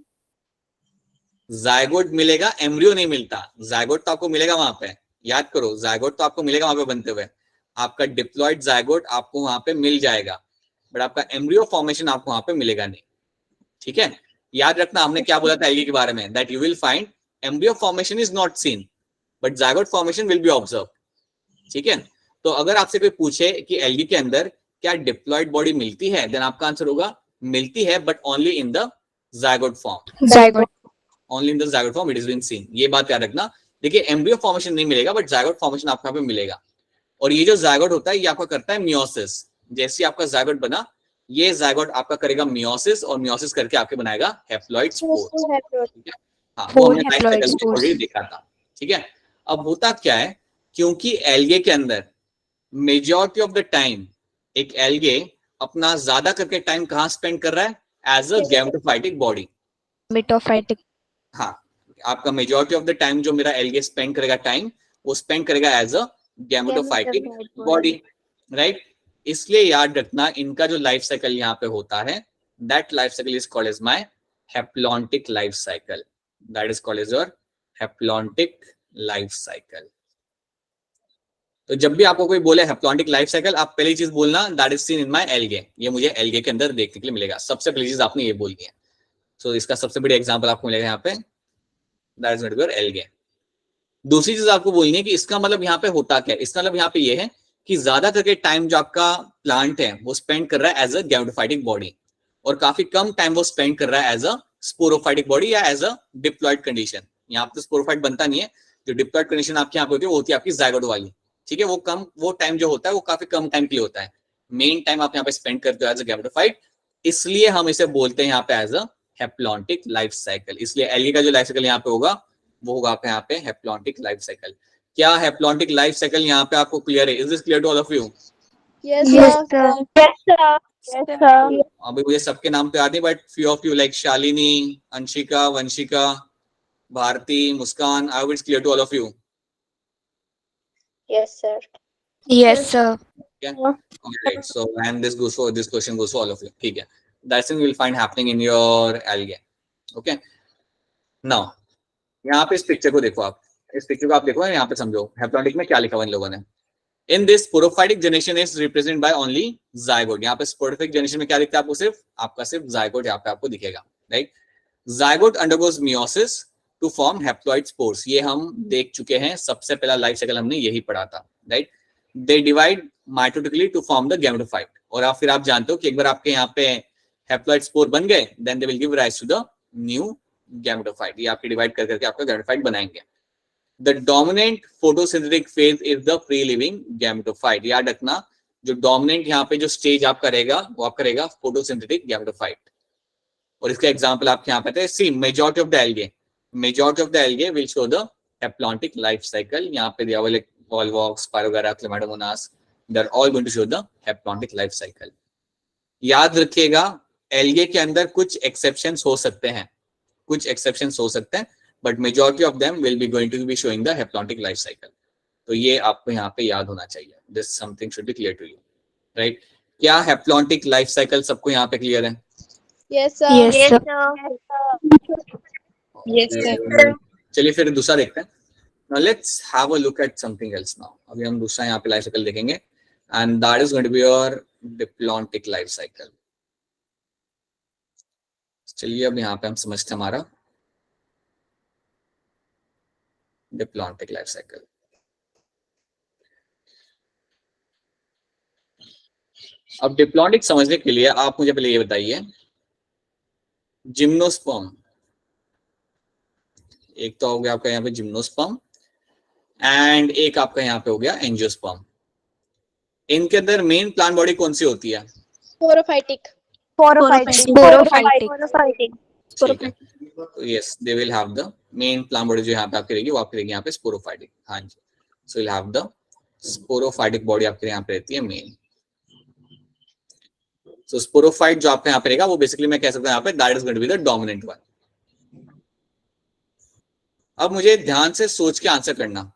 जायगोट मिलेगा, एम्ब्रियो नहीं मिलता। जायगोट तो आपको मिलेगा वहां पे, याद करो, जायगोट तो आपको मिलेगा वहां पे बनते हुए। आपका डिप्लॉइड जायगोट आपको वहां पे मिल जाएगा, बट आपका एम्ब्रियो फॉर्मेशन आपको वहां पे मिलेगा नहीं, ठीक है? याद रखना हमने क्या बोला था एल्गी के बारे में, that you will find embryo formation is not seen but zygote formation will be observe, ठीक है? तो अगर आपसे कोई पूछे कि एल्गी के अंदर क्या डिप्लॉइड बॉडी मिलती है, देन आपका आंसर होगा मिलती है but only in the zygote form. Zygote. Only in the zygote form it is been seen. ये बात याद रखना। देखिए एम्ब्रियो फॉर्मेशन नहीं मिलेगा बट जायगोट फॉर्मेशन आपको यहाँ पे मिलेगा। और ये जो जायगोट होता है ये आपका करता है मियोसिस। जैसे आपका जायगोट बना, ये जायगोट आपका करेगा मियोसिस और मियोसिस करके आपके बनाएगा हैप्लॉइड स्पोर्स, ठीक है? हाँ, वो हमने लाइफ साइकिल में ऑलरेडी देखा था, ठीक है? अब होता क्या है, क्योंकि एल्गे के अंदर मेजॉरिटी ऑफ द टाइम एक एल्गे अपना ज्यादा करके टाइम कहाँ स्पेंड कर रहा है? As a gametophytic body. Gametophytic. हाँ, आपका मेजॉरिटी ऑफ द टाइम जो मेरा एल्गे स्पेंड करेगा टाइम, वो स्पेंड करेगा as a gametophytic body, right? इसलिए याद रखना इनका जो लाइफ साइकिल यहाँ पे होता है, that life cycle is called as my haplontic life cycle. That is called as your haplontic life cycle. तो जब भी आपको कोई बोले हैप्लॉन्टिक लाइफ साइकिल, आप पहली चीज बोलना that is seen in my algae. ये मुझे एल्गे के अंदर देखने के लिए मिलेगा। सबसे पहली चीज आपने ये बोलनी है। सो इसका सबसे बड़ी एग्जांपल आपको मिलेगा यहाँ पे, that is going to be your algae. दूसरी चीज आपको बोलनी है कि इसका मतलब यहाँ पे होता क्या है। इसका मतलब यहाँ पे ये है कि ज्यादातर के टाइम जो आपका प्लांट है वो स्पेंड कर रहा है एज अ गैमेटोफाइटिक बॉडी, और काफी कम टाइम वो स्पेंड कर रहा है एज अ स्पोरोफाइटिक बॉडी या एज अ डिप्लॉयड कंडीशन। यहाँ पे स्पोरोफाइट बनता नहीं है, जो डिप्लॉयड कंडीशन आपके यहाँ पे होती है वो होती है आपकी जायगोट वाली, ठीक है। वो टाइम जो होता है वो काफी कम टाइम के लिए होता है, मेन टाइम आप यहाँ पे स्पेंड करते हो एज अ गैमेटोफाइट, इसलिए हम इसे बोलते हैं यहाँ पे as a haplontic life cycle. इसलिए एल्गी का जो लाइफ साइकिल यहाँ पे होगा वो होगा आपके यहाँ पे हेप्लॉन्टिक लाइफ साइकिल। क्या हेप्लॉन्टिक लाइफ साइकिल यहाँ पे आपको क्लियर है? Is this clear to all of you? Yes, Yes, sir. sir. Yes, sir. Yes, sir. अभी मुझे सबके नाम तो याद नहीं, but few of you like Shalini, Anshika, Vanshika, Bharti, Muskan, I will clear to all of you? Yes, sir. Yes, sir. Yeah. Alright. So and this question goes for all of you. ठीक है. That's thing you will find happening in your algae. Okay. Now यहाँ पे इस picture को देखो आप, इस picture को आप देखो, यहाँ पे समझो हेप्लॉन्टिक में क्या लिखा हुआ इन लोगों ने। In this sporophytic generation is represented by only zygote. यहाँ पे sporophytic generation में क्या दिखता है आपको? सिर्फ zygote यहाँ पे आपको दिखेगा, right? Zygote undergoes meiosis to form haploid spores. ये हम देख चुके हैं, सबसे पहला लाइफ साइकिल हमने यही पढ़ा था, right? They divide mitotically to form the gametophyte. और आप फिर आप जानते हो कि एक बार आपके यहाँ पे haploid spore बन गए, then they will give rise to the new gametophyte. ये आपके डिवाइड कर करके आपका gametophyte बनाएंगे। The dominant photosynthetic phase is the free living gametophyte. याद रखना, जो dominant यहाँ पे जो स्टेज आपका रहेगा वो आपका रहेगा photosynthetic gametophyte। और इसका एग्जांपल आपके यहाँ पे है, see majority of the algae will show the heplontic life cycle. यहाँ पे दिया हुआ like Volvox, Pyrogara, Chlamydomonas, they're all going to show the heplontic life cycle. याद रखिएगा algae के अंदर कुछ exceptions हो सकते हैं, but majority of them will be going to be showing the heplontic life cycle. तो ये आपको यहाँ पे याद होना चाहिए. This something should be clear to you, right? क्या heplontic life cycle सबको यहाँ पे clear है? Yes, sir. Yes, sir. Yes, sir. चलिए फिर दूसरा देखते हैं. Now let's have a look at something else now. अभी हम दूसरा यहाँ पे लाइफ साइकिल देखेंगे, and that is going to be your diplontic life cycle. चलिए अब यहाँ पे हम समझते हैं हमारा डिप्लॉन्टिक लाइफ साइकिल। अब डिप्लॉन्टिक समझने के लिए आप मुझे पहले ये बताइए, जिम्नोस्पर्म, एक तो हो गया आपका यहाँ पे जिम्नोस्पर्म, एंड एक आपका यहाँ पे हो गया एंजियोस्पर्म। इनके अंदर मेन प्लांट बॉडी कौन सी होती है? Sporophytic. Sporophytic. ठीक है, तो yes they will have the main plant body जो यहाँ पे आपकी रहेगी वो आपकी रहेगी यहाँ पे स्पोरोफाइटिक। हाँ जी, so will have the sporophytic body आपके यहाँ पे रहती है मेन। सो स्पोरोफाइट जो आपके यहाँ पे रहेगा वो बेसिकली मैं कह सकता हूँ यहाँ पे that is going to be the dominant one. अब मुझे ध्यान से सोच के आंसर करना,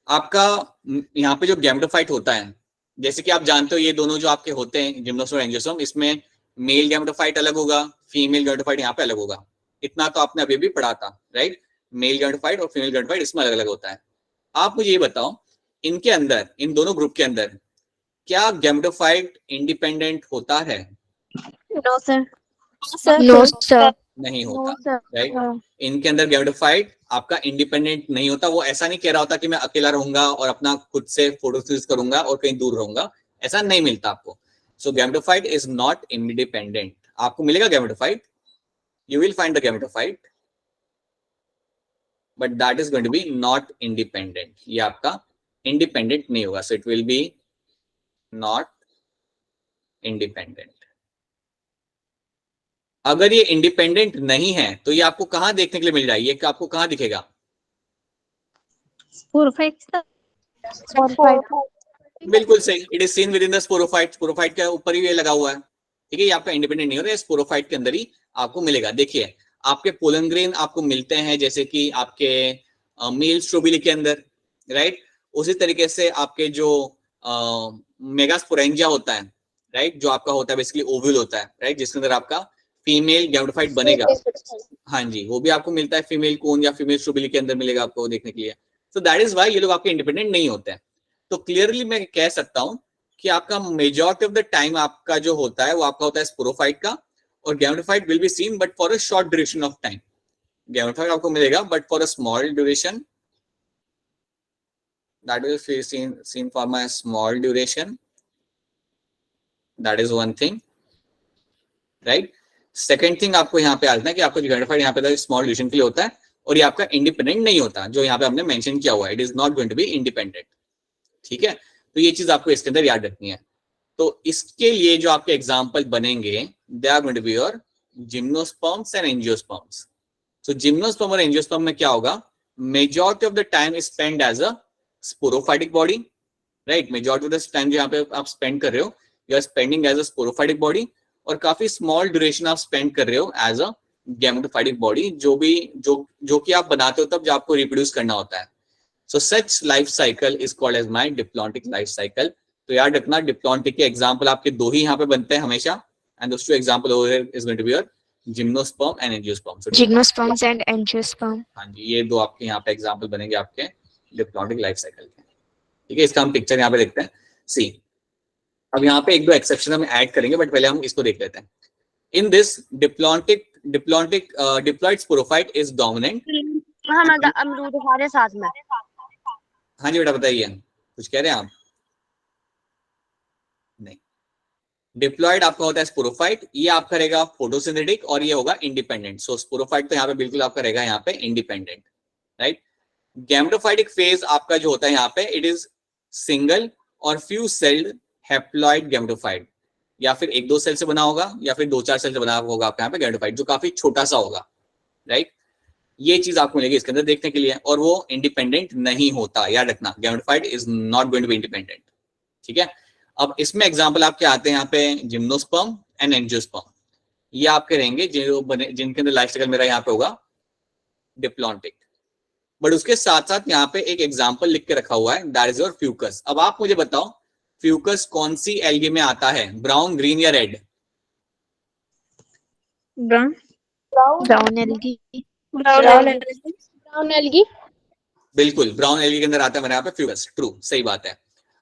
आपका यहाँ पे जो गैमेटोफाइट होता है, जैसे कि आप जानते हो ये दोनों जो आपके होते हैं जिम्नोस्पर्म और एंजियोस्पर्म, इसमें मेल गैमेटोफाइट अलग होगा, फीमेल गैमेटोफाइट यहाँ पे अलग होगा। इतना तो आपने अभी भी पढ़ा था, राइट? मेल गैमेटोफाइट और फीमेल गैमेटोफाइट इसमें अलग अलग होता है। आप मुझे ये बताओ, इनके अंदर, इन दोनों ग्रुप के अंदर क्या गैमेटोफाइट इंडिपेंडेंट होता है? No, sir. No, sir. नहीं होता, राइट? इनके अंदर गैमेटोफाइट आपका इंडिपेंडेंट नहीं होता। वो ऐसा नहीं कह रहा होता कि मैं अकेला रहूंगा और अपना खुद से फोटोसिंथेसिस करूंगा और कहीं दूर रहूंगा, ऐसा नहीं मिलता आपको। सो गैमेटोफाइट इज नॉट इंडिपेंडेंट। आपको मिलेगा gametophyte, you will find the gametophyte, but that is going to be not independent. ये आपका independent नहीं होगा, so it will be not independent. अगर ये independent नहीं है तो ये आपको कहाँ देखने के लिए मिल रहा है? ये आपको कहाँ दिखेगा? बिल्कुल सही, it is seen within the sporophyte. sporophyte के ऊपर ही ये लगा हुआ है, ठीक है? ये आपका इंडिपेंडेंट नहीं होता, स्पोरोफाइट के अंदर ही आपको मिलेगा। देखिए आपके पोलन ग्रेन आपको मिलते हैं जैसे कि आपके मेल स्ट्रोबिली के अंदर, राइट? उसी तरीके से आपके जो मेगास्पोरेंजिया होता है, राइट, जो आपका होता है बेसिकली ओव्यूल होता है, राइट, जिसके अंदर आपका फीमेल गैमेटोफाइट बनेगा। हाँ जी, वो भी आपको मिलता है फीमेल कोन या फीमेल स्ट्रोबिली के अंदर मिलेगा आपको देखने के लिए। सो दैट इज व्हाई ये लोग आपके इंडिपेंडेंट नहीं होते हैं। तो क्लियरली मैं कह सकता हूं कि आपका मेजॉरिटी ऑफ द टाइम आपका जो होता है वो आपका होता है स्पोरोफाइट का, और gametophyte will be seen but for a short duration of time. Gametophyte आपको मिलेगा but for a small duration that will be seen for my small duration. That is one thing, right? Second thing आपको यहाँ पे आ जाता है कि आपको गैमेटिफाइड यहाँ पे स्मॉल ड्यूरेशन के लिए होता है और ये आपका इंडिपेंडेंट नहीं होता, जो यहाँ पे हमने मेंशन किया हुआ है, it is not going to be independent. ठीक है, तो ये चीज आपको इसके अंदर याद रखनी है। तो इसके लिए जो आपके एग्जाम्पल बनेंगे, they are going to be your gymnosperms and angiosperms. So gymnosperm और एंजियोस्पर्म में क्या होगा, majority of the time is spend as a sporophytic body, right. Majority of the time जो यहाँ पे आप स्पेंड कर रहे हो, you are spending as a sporophytic body, और काफी स्मॉल ड्यूरेशन आप स्पेंड कर रहे हो एज अ गैमेटोफाइटिक बॉडी, जो कि आप बनाते हो तब जब आपको रिप्रोड्यूस करना होता है। So such life cycle is called as my diplontic life cycle. तो याद रखना, डिप्लॉन्टिक के एग्जांपल आपके दो ही यहाँ पे बनते हैं हमेशा, and those two example over here is going to be your gymnosperm and angiosperm. Gymnosperms and angiosperm. हाँ जी, ये दो आपके यहाँ पे एग्जांपल बनेंगे आपके डिप्लॉन्टिक लाइफ साइकिल के। ठीक है, इसका हम पिक्चर यहाँ पे देखते हैं। सी, अब यहाँ पे एक दो एक्सेप्शन हम ऐड करेंगे, बट पहले हम इसको देख लेते हैं। In this diploid sporophyte is dominant. अमरूद हमारे साथ में। हाँ जी बेटा बताइए, कुछ कह रहे हैं आप? नहीं, डिप्लॉइड आपका होता है स्पोरोफाइट, ये आपका रहेगा फोटोसिंथेटिक और ये होगा इंडिपेंडेंट। सो स्पोरोफाइट तो यहाँ पे बिल्कुल आपका रहेगा यहाँ पे इंडिपेंडेंट, राइट। गैमेटोफाइटिक फेज आपका जो होता है यहाँ पे, इट इज सिंगल और फ्यू सेल्ड हैप्लॉइड गैमेटोफाइट, या फिर एक दो सेल से बना होगा या फिर दो चार सेल से बना होगा आपका यहाँ पे गैमेटोफाइट, जो काफी छोटा सा होगा, राइट। ये चीज आपको मिलेगी इसके अंदर देखने के लिए, और वो इंडिपेंडेंट नहीं होता, याद रखना, gametophyte is not going to be independent. ठीक है, अब इसमें एग्जांपल आपके आते हैं यहाँ पे जिम्नोस्पर्म एंड एंजियोस्पर्म, ये आपके रहेंगे जिनके अंदर लाइफ साइकिल मेरा यहाँ पे होगा डिप्लॉन्टिक। बट उसके साथ साथ यहाँ पे एक एग्जांपल लिख के रखा हुआ है, दैट इज योर फ्यूकस। अब आप मुझे बताओ, फ्यूकस कौन सी एल्गी में आता है, ब्राउन, ग्रीन या red? Brown. Brown algae. Brown algae. बिल्कुल, ब्राउन एल्गी के अंदर आता है मेरे यहाँ पे फ्यूकस, ट्रू, सही बात है।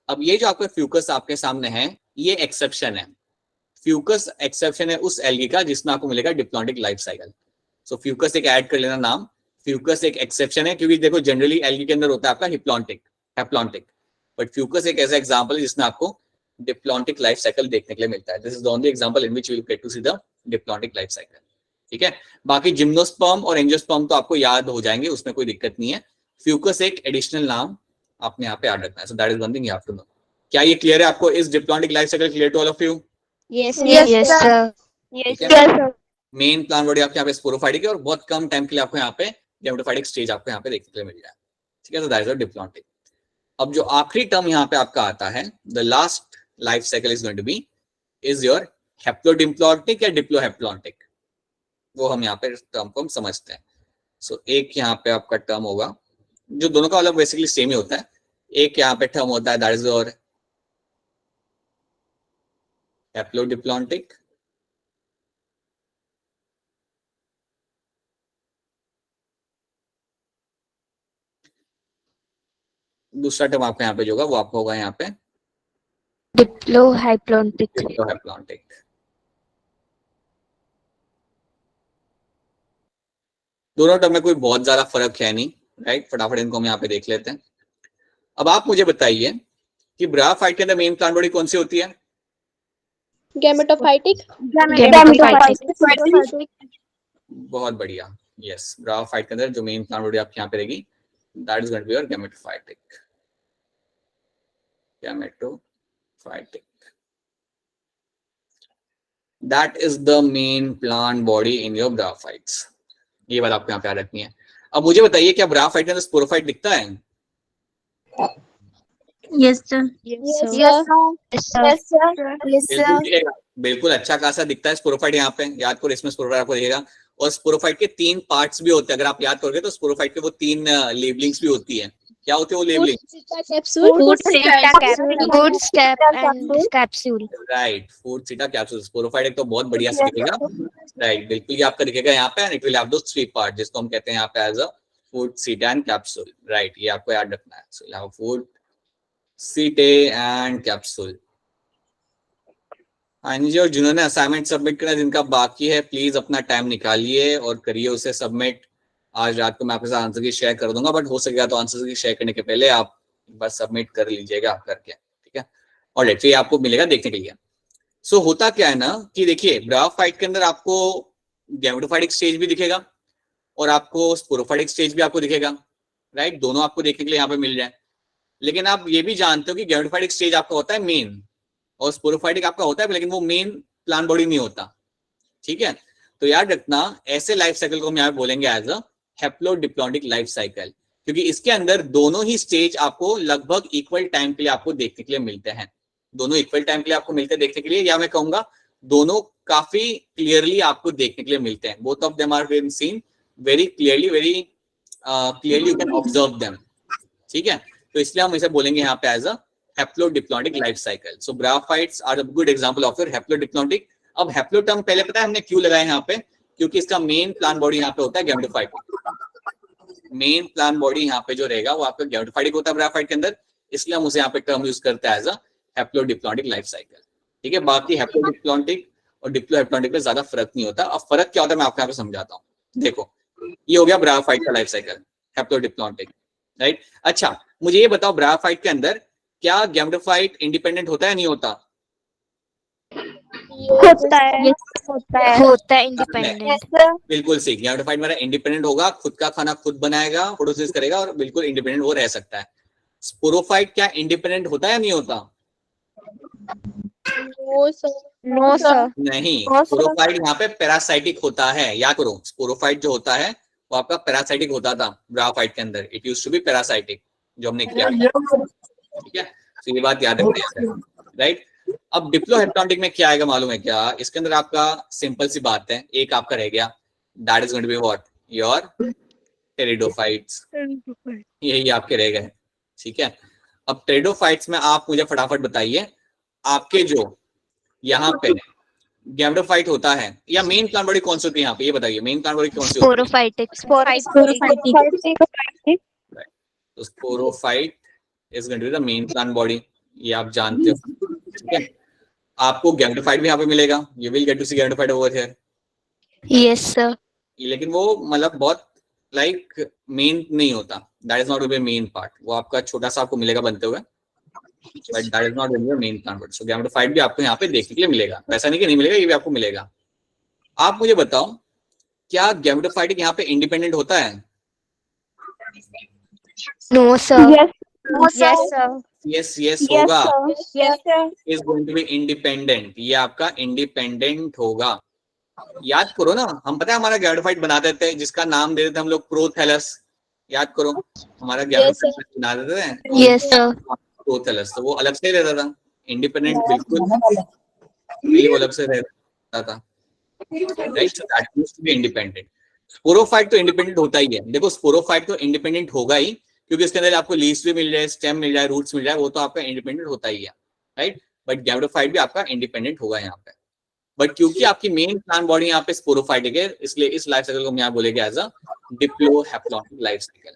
अब ये जो आपका फ्यूकस आपके सामने है, ये एक्सेप्शन है। फ्यूकस एक्सेप्शन है उस एल्गी का जिसमें आपको मिलेगा डिप्लॉन्टिक लाइफ साइकिल। सो फ्यूकस एक ऐड कर लेना नाम, फ्यूकस एक एक्सेप्शन है, क्योंकि देखो जनरली एल्गी के अंदर होता है आपका हैप्लॉन्टिक, बट फ्यूकस एक ऐसा एग्जांपल है जिसमें आपको डिप्लॉन्टिक लाइफ साइकिल देखने के लिए मिलता है। This is the only example in which you will get to see the diplontic life cycle. ठीक है, बाकी जिम्नोस्पर्म और एंजियोस्पर्म तो आपको याद हो जाएंगे, उसमें कोई दिक्कत नहीं है। फ्यूकस एक एडिशनल नाम आपने यहाँ पे याद रखना है। So that is one thing you have to know. क्या ये क्लियर है आपको? Is diplontic life cycle clear to all of you? Yes. Yes, sir. Yes, sir. Main plant body आपके यहाँ पे स्पोरोफाइटिक है और बहुत कम टाइम के लिए आपको यहाँ पे गैमेटोफाइटिक स्टेज आपको यहाँ पे देखने के लिए मिल जाए। ठीक है, तो दैट इज डिप्लॉन्टिक। अब जो आखिरी टर्म यहाँ पे आपका आता है, the last life cycle is going to be is your haplodiplontic या डिप्लोहैप्लॉन्टिक। वो हम यहाँ पे टर्म को हम समझते हैं। सो एक यहाँ पे आपका टर्म होगा, जो दोनों का अलग बेसिकली सेम ही होता है। एक यहाँ पे टर्म होता है दैट इज योर हैप्लोडिप्लॉन्टिक, दूसरा टर्म आपका यहाँ पे जो होगा वो आपका होगा यहाँ पे Diplohaploidic. डिप्लोहैप्लॉन्टिक। दोनों टर्म में कोई बहुत ज्यादा फर्क है नहीं, राइट। फटाफट इनको हम यहाँ पे देख लेते हैं। अब आप मुझे बताइए कि ब्रायोफाइट के अंदर मेन प्लांट बॉडी कौन सी होती है? Gametophytic. Gametophytic. बहुत बढ़िया, यस। ब्रायोफाइट के अंदर जो मेन प्लांट बॉडी आपके यहाँ पे रहेगी, that is going to be your gametophytic. That is the main plant body in your bryophytes. ये बात आपको यहाँ पे याद रखनी है। अब मुझे बताइए, क्या ब्रायोफाइट के अंदर स्पोरोफाइट दिखता है? Yes, sir. बिल्कुल अच्छा खासा दिखता है स्पोरोफाइट यहाँ पे, याद करो। इसमें स्पोरोफाइट आपको दिखेगा, और स्पोरोफाइट के 3 पार्ट्स भी होते हैं। अगर आप याद करोगे तो स्पोरोफाइट के वो 3 लेबलिंग्स भी होती है। क्या होती है वो labelling? Food seta capsule. Good step and capsule. Right, food सीटा कैप्सूल। स्पोरोफाइट एक तो बहुत बढ़िया से दिखेगा, राइट, बिल्कुल ये आपका दिखेगा यहाँ पे, and it will have those 3 part जिसको हम कहते हैं यहाँ पे एज अ फूड सीटा एंड कैप्सूल, राइट। ये आपको याद रखना है। सो यू हैव फूड सीटे एंड कैप्सूल। हाँ जी, और जिन्होंने असाइनमेंट सबमिट करना, जिनका बाकी है, प्लीज अपना टाइम निकालिए और करिए उसे सबमिट। आज रात को मैं आपके साथ आंसर की शेयर कर दूंगा, बट हो सकेगा तो आंसर की शेयर करने के पहले आप बस सबमिट कर लीजिएगा आप करके, ठीक है। और लेट्स ये आपको मिलेगा देखने के लिए। सो होता क्या है ना कि देखिए ब्रायोफाइट के अंदर आपको गैमेटोफाइटिक स्टेज भी दिखेगा और आपको स्पोरोफाइटिक स्टेज भी आपको दिखेगा, राइट, दोनों आपको देखने के लिए यहाँ पे मिल जाए। लेकिन आप ये भी जानते हो कि गैमेटोफाइटिक स्टेज आपका होता है मेन और स्पोरोफाइटिक आपका होता है, लेकिन वो मेन प्लांट बॉडी नहीं होता, ठीक है। तो याद रखना ऐसे लाइफ साइकिल को हम यहाँ बोलेंगे as a haplodiplontic life cycle, क्योंकि इसके अंदर दोनों ही स्टेज आपको लगभग इक्वल टाइम के लिए आपको देखने के लिए मिलते हैं, दोनों इक्वल टाइम के लिए आपको मिलते हैं देखने के लिए, या मैं कहूंगा दोनों काफी क्लियरली आपको देखने के लिए मिलते हैं। Both of them are been seen very clearly, very clearly you can observe them, ठीक है। तो इसलिए हम इसे बोलेंगे यहाँ पे as a haplodiplontic life cycle. So bryophytes are a good example of your haplodiplontic. अब हैप्लो टर्म पहले पता है हमने क्यों लगाया यहाँ पे, क्योंकि इसका मेन प्लांट बॉडी यहाँ पे होता है गैमेटोफाइटिक। मेन प्लांट बॉडी यहाँ पे जो रहेगा वो आपका गैमेटोफाइटिक होता है ब्रायोफाइट के अंदर, इसलिए हम उसे यहाँ पे टर्म यूज करते हैं as a haplodiplontic life cycle, ठीक है। बाकी हैप्लोडिप्लॉइडिक और डिप्लोहैप्लॉइडिक में ज्यादा फर्क नहीं होता। अब फर्क क्या होता है मैं आपको यहाँ पे समझाता हूँ। देखो ये हो गया ब्रायोफाइट का लाइफ साइकिल, हैप्लोडिप्लॉइडिक, राइट। अच्छा मुझे ये बताओ ब्रायोफाइट के अंदर क्या गैमेटोफाइट इंडिपेंडेंट होता है नहीं होता? होता है इंडिपेंडेंट। बिल्कुल सही, गैमेटोफाइट मेरा इंडिपेंडेंट होगा, खुद का खाना खुद बनाएगा, फोटोसिंथेसिस करेगा और बिल्कुल इंडिपेंडेंट वो रह सकता है। स्पोरोफाइट क्या इंडिपेंडेंट होता है या नहीं होता? No sir. नहीं, स्पोरोफाइट यहाँ पे पैरासाइटिक होता है, याद करो स्पोरोफाइट जो होता है वो आपका पैरासाइटिक होता था ब्रायोफाइट के अंदर, it used to be parasitic जो हमने किया, ठीक है। तो ये बात याद रखना है, राइट। अब डिप्लोहैप्लॉइडिक में क्या आएगा मालूम है क्या? इसके अंदर आपका सिंपल सी बात है, एक आपका रह गया, that is going to be what, your pteridophytes, यही आपके रह गए, ठीक है। अब टेरिडोफाइट्स में आप मुझे फटाफट बताइए आपके जो यहाँ पे गैमेटोफाइट होता है या मेन प्लांट बॉडी कौन सी होती है यहाँ पे, ये बताइए मेन प्लांट बॉडी कौन सी होती है? तो sporophyte is going to be the main plant body, ये आप जानते हो, ठीक है। आपको गैमेटोफाइट भी यहाँ पे मिलेगा, you will get to see gametophyte over here, yes sir. लेकिन वो मतलब बहुत लाइक मेन नहीं होता, that is not be main part, वो आपका छोटा सा आपको मिलेगा बनते हुए, but that is not main plant body. So gametophyte भी आपको यहाँ पे देखने के लिए मिलेगा, वैसा नहीं कि नहीं मिलेगा, ये भी आपको मिलेगा। आप मुझे बताओ क्या गैमेटोफाइट यहाँ पे इंडिपेंडेंट होता है? No sir. यस होगा, is going to be independent, ये आपका इंडिपेंडेंट होगा। याद करो ना, हम पता है हमारा गैमेटोफाइट बना देते हैं जिसका नाम दे देते हम लोग प्रोथैलस, याद करो हमारा गैमेटोफाइट बना देते हैं प्रोथैलस, तो वो अलग से रहता था, इंडिपेंडेंट बिल्कुल वो अलग से रहता था, right. So that means to be independent. Sporophyte तो इंडिपेंडेंट होता ही है, देखो स्पोरोफाइट तो इंडिपेंडेंट होगा ही, क्योंकि इसके अंदर आपको लीव्स भी मिल जाए, स्टेम मिल जाए, रूट्स मिल जाए, वो तो आपका इंडिपेंडेंट होता ही है, राइट। बट गैमेटोफाइट भी आपका इंडिपेंडेंट होगा यहाँ पे, बट क्योंकि आपकी मेन प्लांट बॉडी यहाँ पे स्पोरोफाइटिक है, इसलिए इस लाइफ साइकिल को हम यहाँ बोलेंगे एज अ डिप्लोहैप्लॉइडिक लाइफ साइकिल।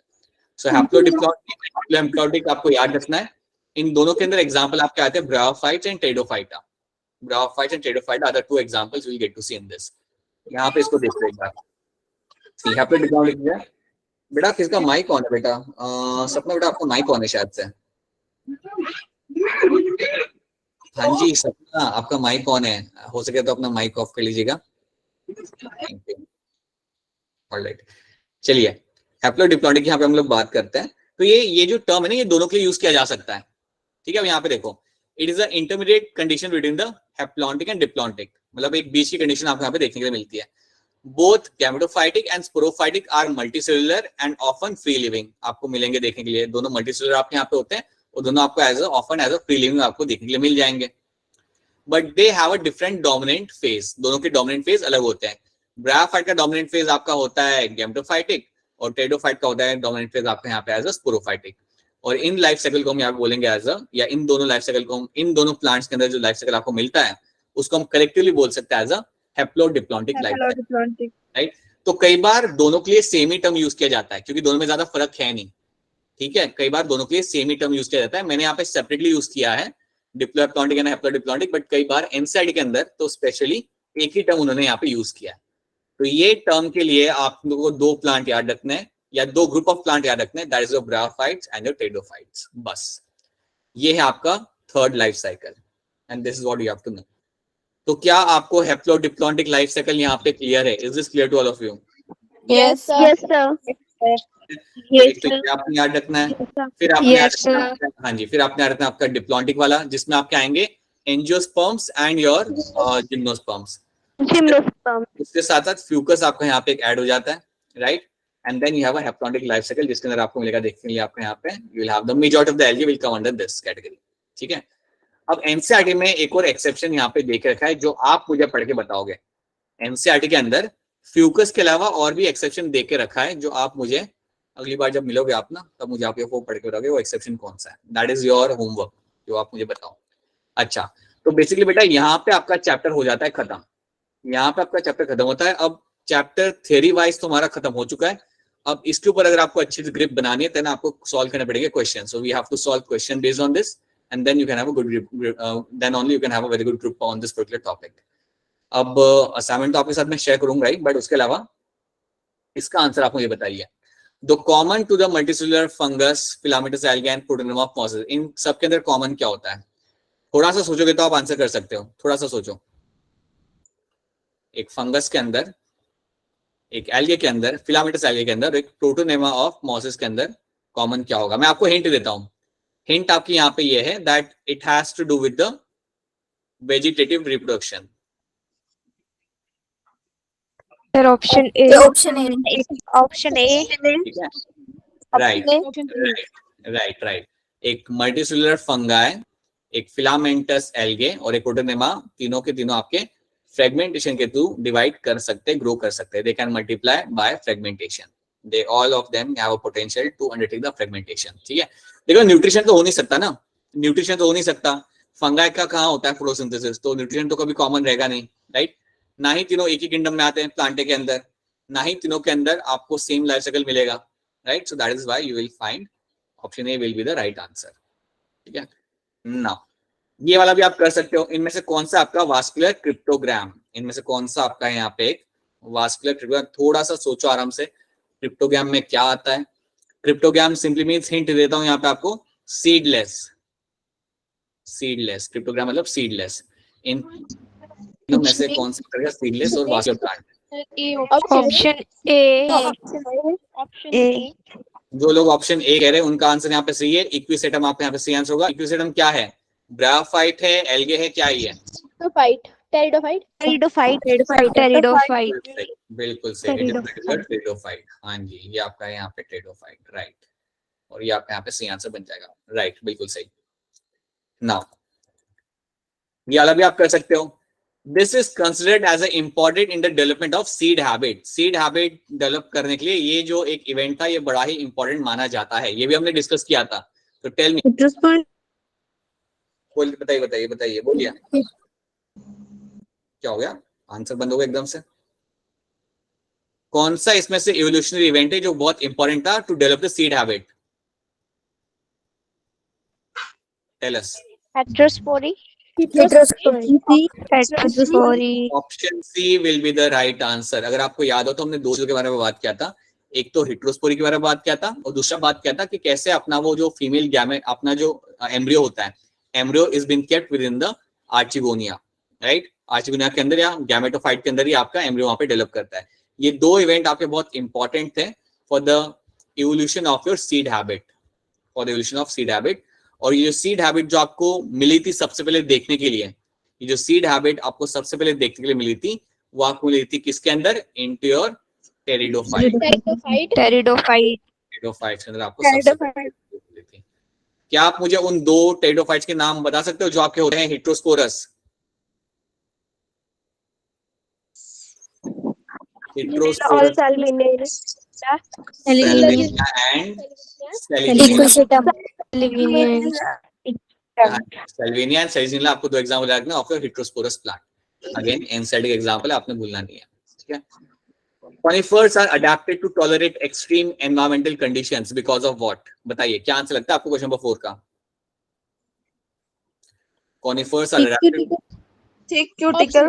सो हैप्लोडिप्लॉइडिक आपको याद रखना है, इन दोनों के अंदर एग्जांपल आपके आते हैं bryophytes and pteridophyta. Bryophytes and pteridophyta are the two examples we will get to see in this. यहाँ पे इसको देखो एक बार, सी हैप्लोडिप्लॉइडिक है बेटा, किसका माइक ऑन है बेटा? सपना बेटा आपका माइक ऑन है शायद से, हाँ जी सपना आपका माइक ऑन है, हो सके तो अपना माइक ऑफ कर लीजिएगा, थैंक यू। ऑलराइट, चलिए हैप्लोडिप्लॉइडिक यहाँ पे हम लोग बात करते हैं। तो ये जो टर्म है ना, ये दोनों के लिए यूज किया जा सकता है, ठीक है। अब यहाँ पे देखो, it is a intermediate condition between the haplontic and diplontic, मतलब एक बीच की कंडीशन आपको यहाँ पे देखने के लिए मिलती है। Both gametophytic and sporophytic are multicellular and often free living, आपको मिलेंगे देखने के लिए, दोनों मल्टीसेलुलर आपके यहाँ पे होते हैं और दोनों आपको often as a free living आपको देखने के लिए मिल जाएंगे। But they have a different dominant phase, दोनों के डोमिनेंट फेज अलग होते हैं। ब्रायोफाइट का डोमिनेंट फेज आपका होता है गैमेटोफाइटिक और टेरिडोफाइट का होता है डोमिनेंट फेज आपका यहाँ पे एज अ स्पोरोफाइटिक। और इन लाइफ साइकिल को हम यहाँ बोलेंगे एज अ, या इन दोनों लाइफ साइकिल को, इन दोनों प्लांट्स के अंदर जो लाइफ साइकिल आपको मिलता है उसको हम कलेक्टिवली बोल सकते हैं as a haplodiplontic life cycle, right. तो कई बार दोनों के लिए सेम ही टर्म यूज किया जाता है क्योंकि दोनों में ज्यादा फर्क है नहीं, ठीक है। कई बार दोनों के लिए सेम ही टर्म यूज किया जाता है, मैंने यहाँ पे सेपरेटली यूज किया है डिप्लोहैप्लॉइडिक एंड हैप्लोडिप्लॉइडिक, बट कई बार एनसीईआरटी के अंदर तो स्पेशली एक ही टर्म उन्होंने यहाँ पे यूज किया है। तो ये टर्म के लिए आप लोगों को दो प्लांट याद रखने हैं, या 2 ग्रुप ऑफ प्लांट याद रखना है, that is your bryophytes and your pteridophytes. बस ये है आपका third life cycle and this is what you have to know. तो क्या आपको हैप्लोडिप्लॉन्टिक लाइफ साइकिल यहाँ पे क्लियर है? Is this clear to all of you? Yes, sir. Yes, sir. Yes, तो sir. ये आपने याद रखना है। फिर आपने याद Yes, sir. रखना है, हाँ जी, फिर आपने याद रखना है आपका डिप्लॉन्टिक वाला, जिसमें आपके आएंगे angiosperms and your gymnosperms. Gymnosperm. इसके साथ साथ फ्यूकस आपका यहाँ पे एक ऐड हो जाता है, right? And then you have a haplontic life cycle, जिसके अंदर आपको मिलेगा देखने के लिए आपको यहाँ पे you will have the majority of the algae will come under this category. ठीक है, अब एनसीईआरटी में एक और एक्सेप्शन यहाँ पे देख रखा है जो आप मुझे पढ़ के बताओगे। एनसीईआरटी के अंदर फ्यूकस के अलावा और भी एक्सेप्शन दे के रखा है, जो आप मुझे अगली बार जब मिलोगे आप ना, तब मुझे आप वो पढ़ के बताओगे वो एक्सेप्शन कौन सा है। दैट इज योर होमवर्क, जो आप मुझे बताओ। अच्छा, तो बेसिकली बेटा यहाँ पे आपका चैप्टर हो जाता है खत्म, यहाँ पे आपका चैप्टर खत्म होता है। अब चैप्टर थ्योरी वाइज तुम्हारा खत्म हो चुका है। अब इसके ऊपर अगर आपको अच्छी ग्रिप बनानी है, देन आपको सॉल्व करने पड़ेंगे question. So we have to solve question based on this and then you can have a good grip, then only you can have a very good group on this particular topic. अब assignment तो आपके साथ मैं share करूंगा ही, but उसके अलावा इसका answer आप मुझे बताइए। The common to the multicellular fungus, filamentous algae and protonema of mosses, इन सब के अंदर कॉमन क्या होता है? थोड़ा सा सोचोगे तो आप आंसर कर सकते हो। थोड़ा सा सोचो, एक फंगस के अंदर, एक एल्गे के अंदर, फिलामेटस एल्गे के अंदर, एक प्रोटोनेमा ऑफ मॉसेस के अंदर कॉमन क्या होगा? मैं आपको हिंट देता हूं। हिंट आपकी यहाँ पे ये है that it has to do with the vegetative reproduction. Sir, option A. Option A. Option A. ठीक है, राइट राइट राइट। एक मल्टीसेलुलर फंगाई, एक फिलामेंटस एल्गे और एक प्रोटोनेमा, तीनों के तीनों आपके फ्रेगमेंटेशन के थ्रू डिवाइड कर सकते, ग्रो कर सकते। They can multiply by fragmentation. They all of them have a potential to undertake the fragmentation. ठीक है, देखो न्यूट्रिशन तो हो नहीं सकता ना, न्यूट्रिशन तो हो नहीं सकता। फंगाई का कहाँ होता है फोटोसिंथेसिस, तो न्यूट्रिशन तो कभी कॉमन रहेगा नहीं, राइट? ना ही तीनों एक ही किंगडम में आते हैं प्लांटे के अंदर, ना ही तीनों के अंदर आपको सेम लाइफ साइकिल मिलेगा, right? So that is why you will find option A will be the right answer. ठीक है, नाउ ये वाला भी आप कर सकते हो। इनमें से कौन सा आपका वास्कुलर क्रिप्टोग्राम, इनमें से कौन सा आपका यहाँ पे एक वास्कुलर क्रिप्टोग्राम? थोड़ा सा सोचो आराम से, क्रिप्टोग्राम में क्या आता है? क्रिप्टोग्राम सिंपली मींस, हिंट देता हूं यहाँ पे आपको, सीडलेस। सीडलेस क्रिप्टोग्राम मतलब सीडलेस। इन में से कौन सा करेगा सीडलेस और vascular plant? Option A. Option A. जो लोग ऑप्शन ए कह रहे हैं उनका आंसर यहाँ पे सही है। इक्विसेटम आपका यहाँ पे सही आंसर होगा। इक्विसेटम क्या है? ब्रायोफाइट है, एल्गे है, क्या ही है? Pteridophyte. Pteridophyte. बिल्कुल सही, टेरिडोफाइट। हाँ जी, ये आपका है यहाँ पे टेरिडोफाइट, राइट। और ये आपका यहाँ पे सही आंसर बन जाएगा, राइट, बिल्कुल सही। नाउ ये वाला भी आप कर सकते हो। This is considered as a important in the development of seed habit. Seed habit develop करने के लिए ये जो एक इवेंट था, ये बड़ा ही इंपॉर्टेंट माना जाता है। ये भी हमने डिस्कस किया था। तो टेल मी, बोलिए, बताइए बताइए बताइए, बोलिए क्या हो गया? आंसर बंद हो गया एकदम से। कौन सा इसमें से इवोल्यूशनरी इवेंट है जो बहुत इंपॉर्टेंट था to develop the seed habit? Tell us. Heterospory. Option C will be the right answer. अगर आपको याद हो तो हमने दो चीजों के बारे में बात किया था। एक तो हेटेरोस्पोरी के बारे में बात किया था और दूसरा बात किया था कि कैसे अपना वो जो फीमेल गैमेट, अपना जो एम्ब्रियो होता है, embryo is been kept within the archegonia, right? Archegonia के अंदर या गैमेटोफाइट के अंदर ही आपका एम्ब्रियो वहां पे डेवलप करता है। ये दो इवेंट आपके बहुत इंपॉर्टेंट थे for the evolution of your seed habit, for the evolution of seed habit. और ये जो सीड हैबिट जो आपको मिली थी सबसे पहले देखने के लिए, ये जो सीड हैबिट आपको सबसे पहले देखने के लिए मिली थी, वो आपको मिली थी किसके अंदर? Into your pteridophyte. टेरिडोफाइट्स के अंदर आपको सबसे पहले मिली थी। क्या आप मुझे उन दो टेरिडोफाइट्स के नाम बता सकते हो जो आपके होते हैं heterosporous? Heterosporous, Salviniana Salvinia and Salvinia and Salmonella आपको दो एग्जांपल रखना of your heterosporous plant. Again एनसाइड का एग्जांपल आपने भूलना नहीं है, ठीक है? Conifers are adapted to tolerate extreme environmental conditions because of what? बताइए क्या आंसर लगता है आपको क्वेश्चन नंबर 4 का? Conifers are adapted. Thick cuticle.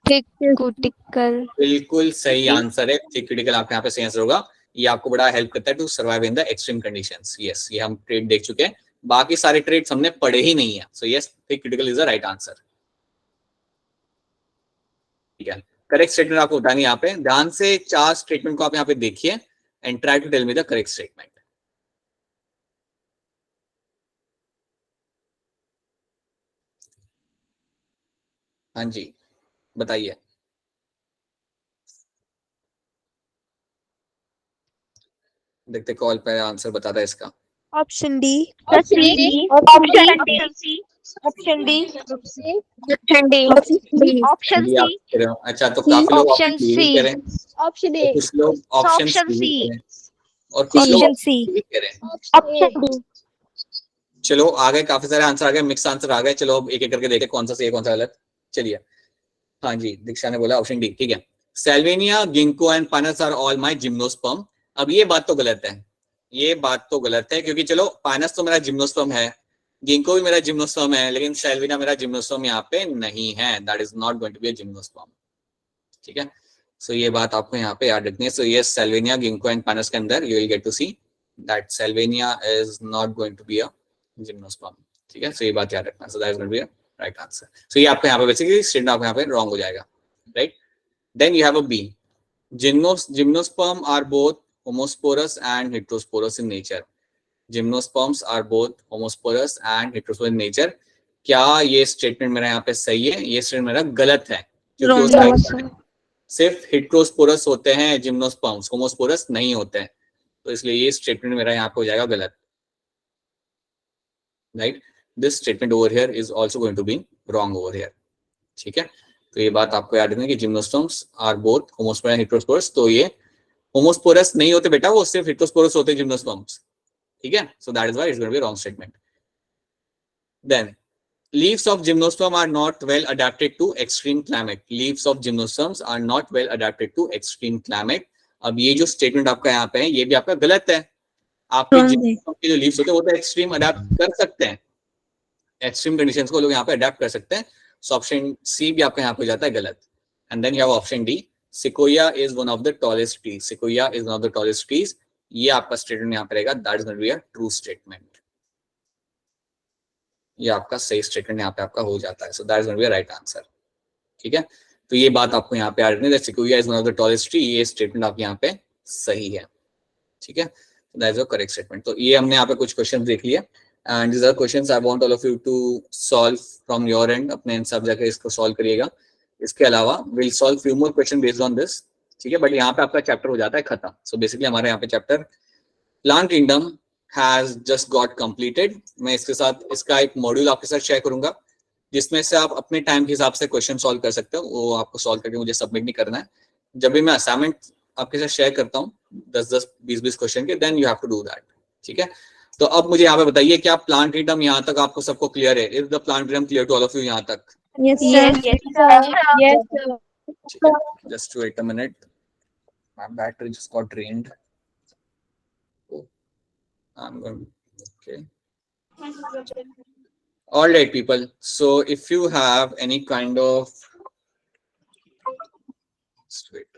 Thick cuticle. बिल्कुल सही आंसर है, थिक क्यूटिकल आपके यहाँ पे सही आंसर होगा। ये आपको बड़ा हेल्प करता है to survive in the extreme conditions. Yes, ये हम ट्रेड देख चुके हैं, बाकी सारे ट्रेड्स हमने पढ़े ही नहीं है। So yes, thick cuticle is the right answer. ठीक है, करेक्ट स्टेटमेंट आपको बतानी है यहाँ पे। ध्यान से 4 स्टेटमेंट को आप यहाँ पे देखिए and try to tell me the correct statement. हाँ जी, बताइए। देखते कॉल पे आंसर बताता है इसका। Option D. Option D. Option D. Option जी, आप सी। कह रहे हो। अच्छा, तो काफी लोग ऑप्शन ऑप्शन डी सी। कह रहे हैं, Option और A. कुछ लोग ऑप्शन ऑप्शन सी सी। कह रहे हैं, और कुछ लोग ऑप्शन सी। ऑप्शन डी कह रहे हैं। Option A. चलो आ गए, काफी सारे आंसर आ गए, मिक्स आंसर आ गए। चलो अब एक एक करके देखें कौन सा सही है कौन सा गलत। चलिए, हाँ जी, दीक्षा ने बोला ऑप्शन डी। ठीक है, Salvinia, ginkgo and pinus are all my gymnosperm. अब ये बात तो गलत है, ये बात तो गलत है, क्योंकि चलो पानस तो मेरा जिम्नोस्पर्म है, गिंको भी मेरा जिम्नोस्पर्म है, लेकिन सेल्वेनिया मेरा जिम्नोस्पर्म यहाँ पे नहीं है। That is not going to be a gymnosperm. ठीक है, सो ये बात आपको यहाँ पे याद रखनी है। So yes, Salvinia, ginkgo and pinus के अंदर you will get to see that Salvinia is not going to be a gymnosperm. ठीक है, सो ये बात याद रखना। So that is going to be a right answer. So ये आपको यहाँ पे बेसिकली स्टेटमेंट आपको यहाँ पे रॉन्ग हो जाएगा, right. Then you have a B, gymnosperm are both homosporous and heterosporous in nature. Gymnosperms are both homosporous and heterosporous in nature. क्या ये स्टेटमेंट मेरा यहाँ पे सही है? ये स्टेटमेंट मेरा गलत है, क्योंकि उसका सिर्फ हेटेरोस्पोरस होते हैं जिम्नोस्पर्म्स, होमोस्पोरस नहीं होते हैं। तो इसलिए ये स्टेटमेंट मेरा यहाँ पे हो जाएगा गलत, right. This statement over here is also going to be wrong over here. ठीक है, तो ये बात आपको याद रखना कि gymnosperms are both homosporous and heterosporous. तो ये होमोस्पोरस नहीं होते बेटा, वो सिर्फ हेटेरोस्पोरस होते हैं जिम्नोस्पर्म्स। ठीक है, so that is why it's going to be wrong statement. Then leaves of gymnosperm are not well adapted to extreme climate. Leaves of gymnosperms are not well adapted to extreme climate. अब ये जो statement आपका यहाँ पे है, ये भी आपका गलत है। आपके जिम्नोस्पर्म के जो लीव्स होते हैं वो तो एक्सट्रीम अडेप्ट कर सकते हैं, एक्सट्रीम कंडीशंस को लोग यहाँ पे अडेप्ट कर सकते हैं। सो ऑप्शन सी भी आपका यहाँ पे हो जाता है गलत। And then you have option D, sequoia is one of the tallest trees. Sequoia is one of the tallest trees. ये आपका स्टेटमेंट यहाँ पे रहेगा, that is going to be a true statement. ये आपका सही स्टेटमेंट यहाँ पे आपका हो जाता है। So that is going to be right answer. ठीक है, तो ये बात आपको यहाँ पे याद रखनी है, sequoia is one of the tallest tree. ये स्टेटमेंट आपके यहाँ पे सही है। ठीक है, that is a correct statement. तो ये हमने यहाँ पे कुछ क्वेश्चन देख लिए and these are questions I want all of you to solve from your end. अपने सब जगह इसको सॉल्व करिएगा। इसके अलावा will solve few more question based on this. ठीक है, बट यहाँ पे आपका चैप्टर हो जाता है खत्म। सो बेसिकली हमारे यहाँ पे chapter plant kingdom has just got completed। मैं इसके साथ इसका एक मॉड्यूल आपके साथ शेयर करूंगा, जिसमें से आप अपने टाइम के हिसाब से क्वेश्चन सॉल्व कर सकते हो। वो आपको सॉल्व करके मुझे सबमिट नहीं करना है। जब भी मैं असाइनमेंट आपके साथ शेयर करता हूँ 10-10, 20-20 क्वेश्चन के, then you have to do that. ठीक है, तो अब मुझे यहाँ पे बताइए क्या प्लांट किंगडम यहाँ तक आपको सबको क्लियर है? Is the plant kingdom clear to all of you यहाँ तक? Just wait a minute, my battery just got drained. I'm going, okay. All right, people. So if you have any kind of, just wait.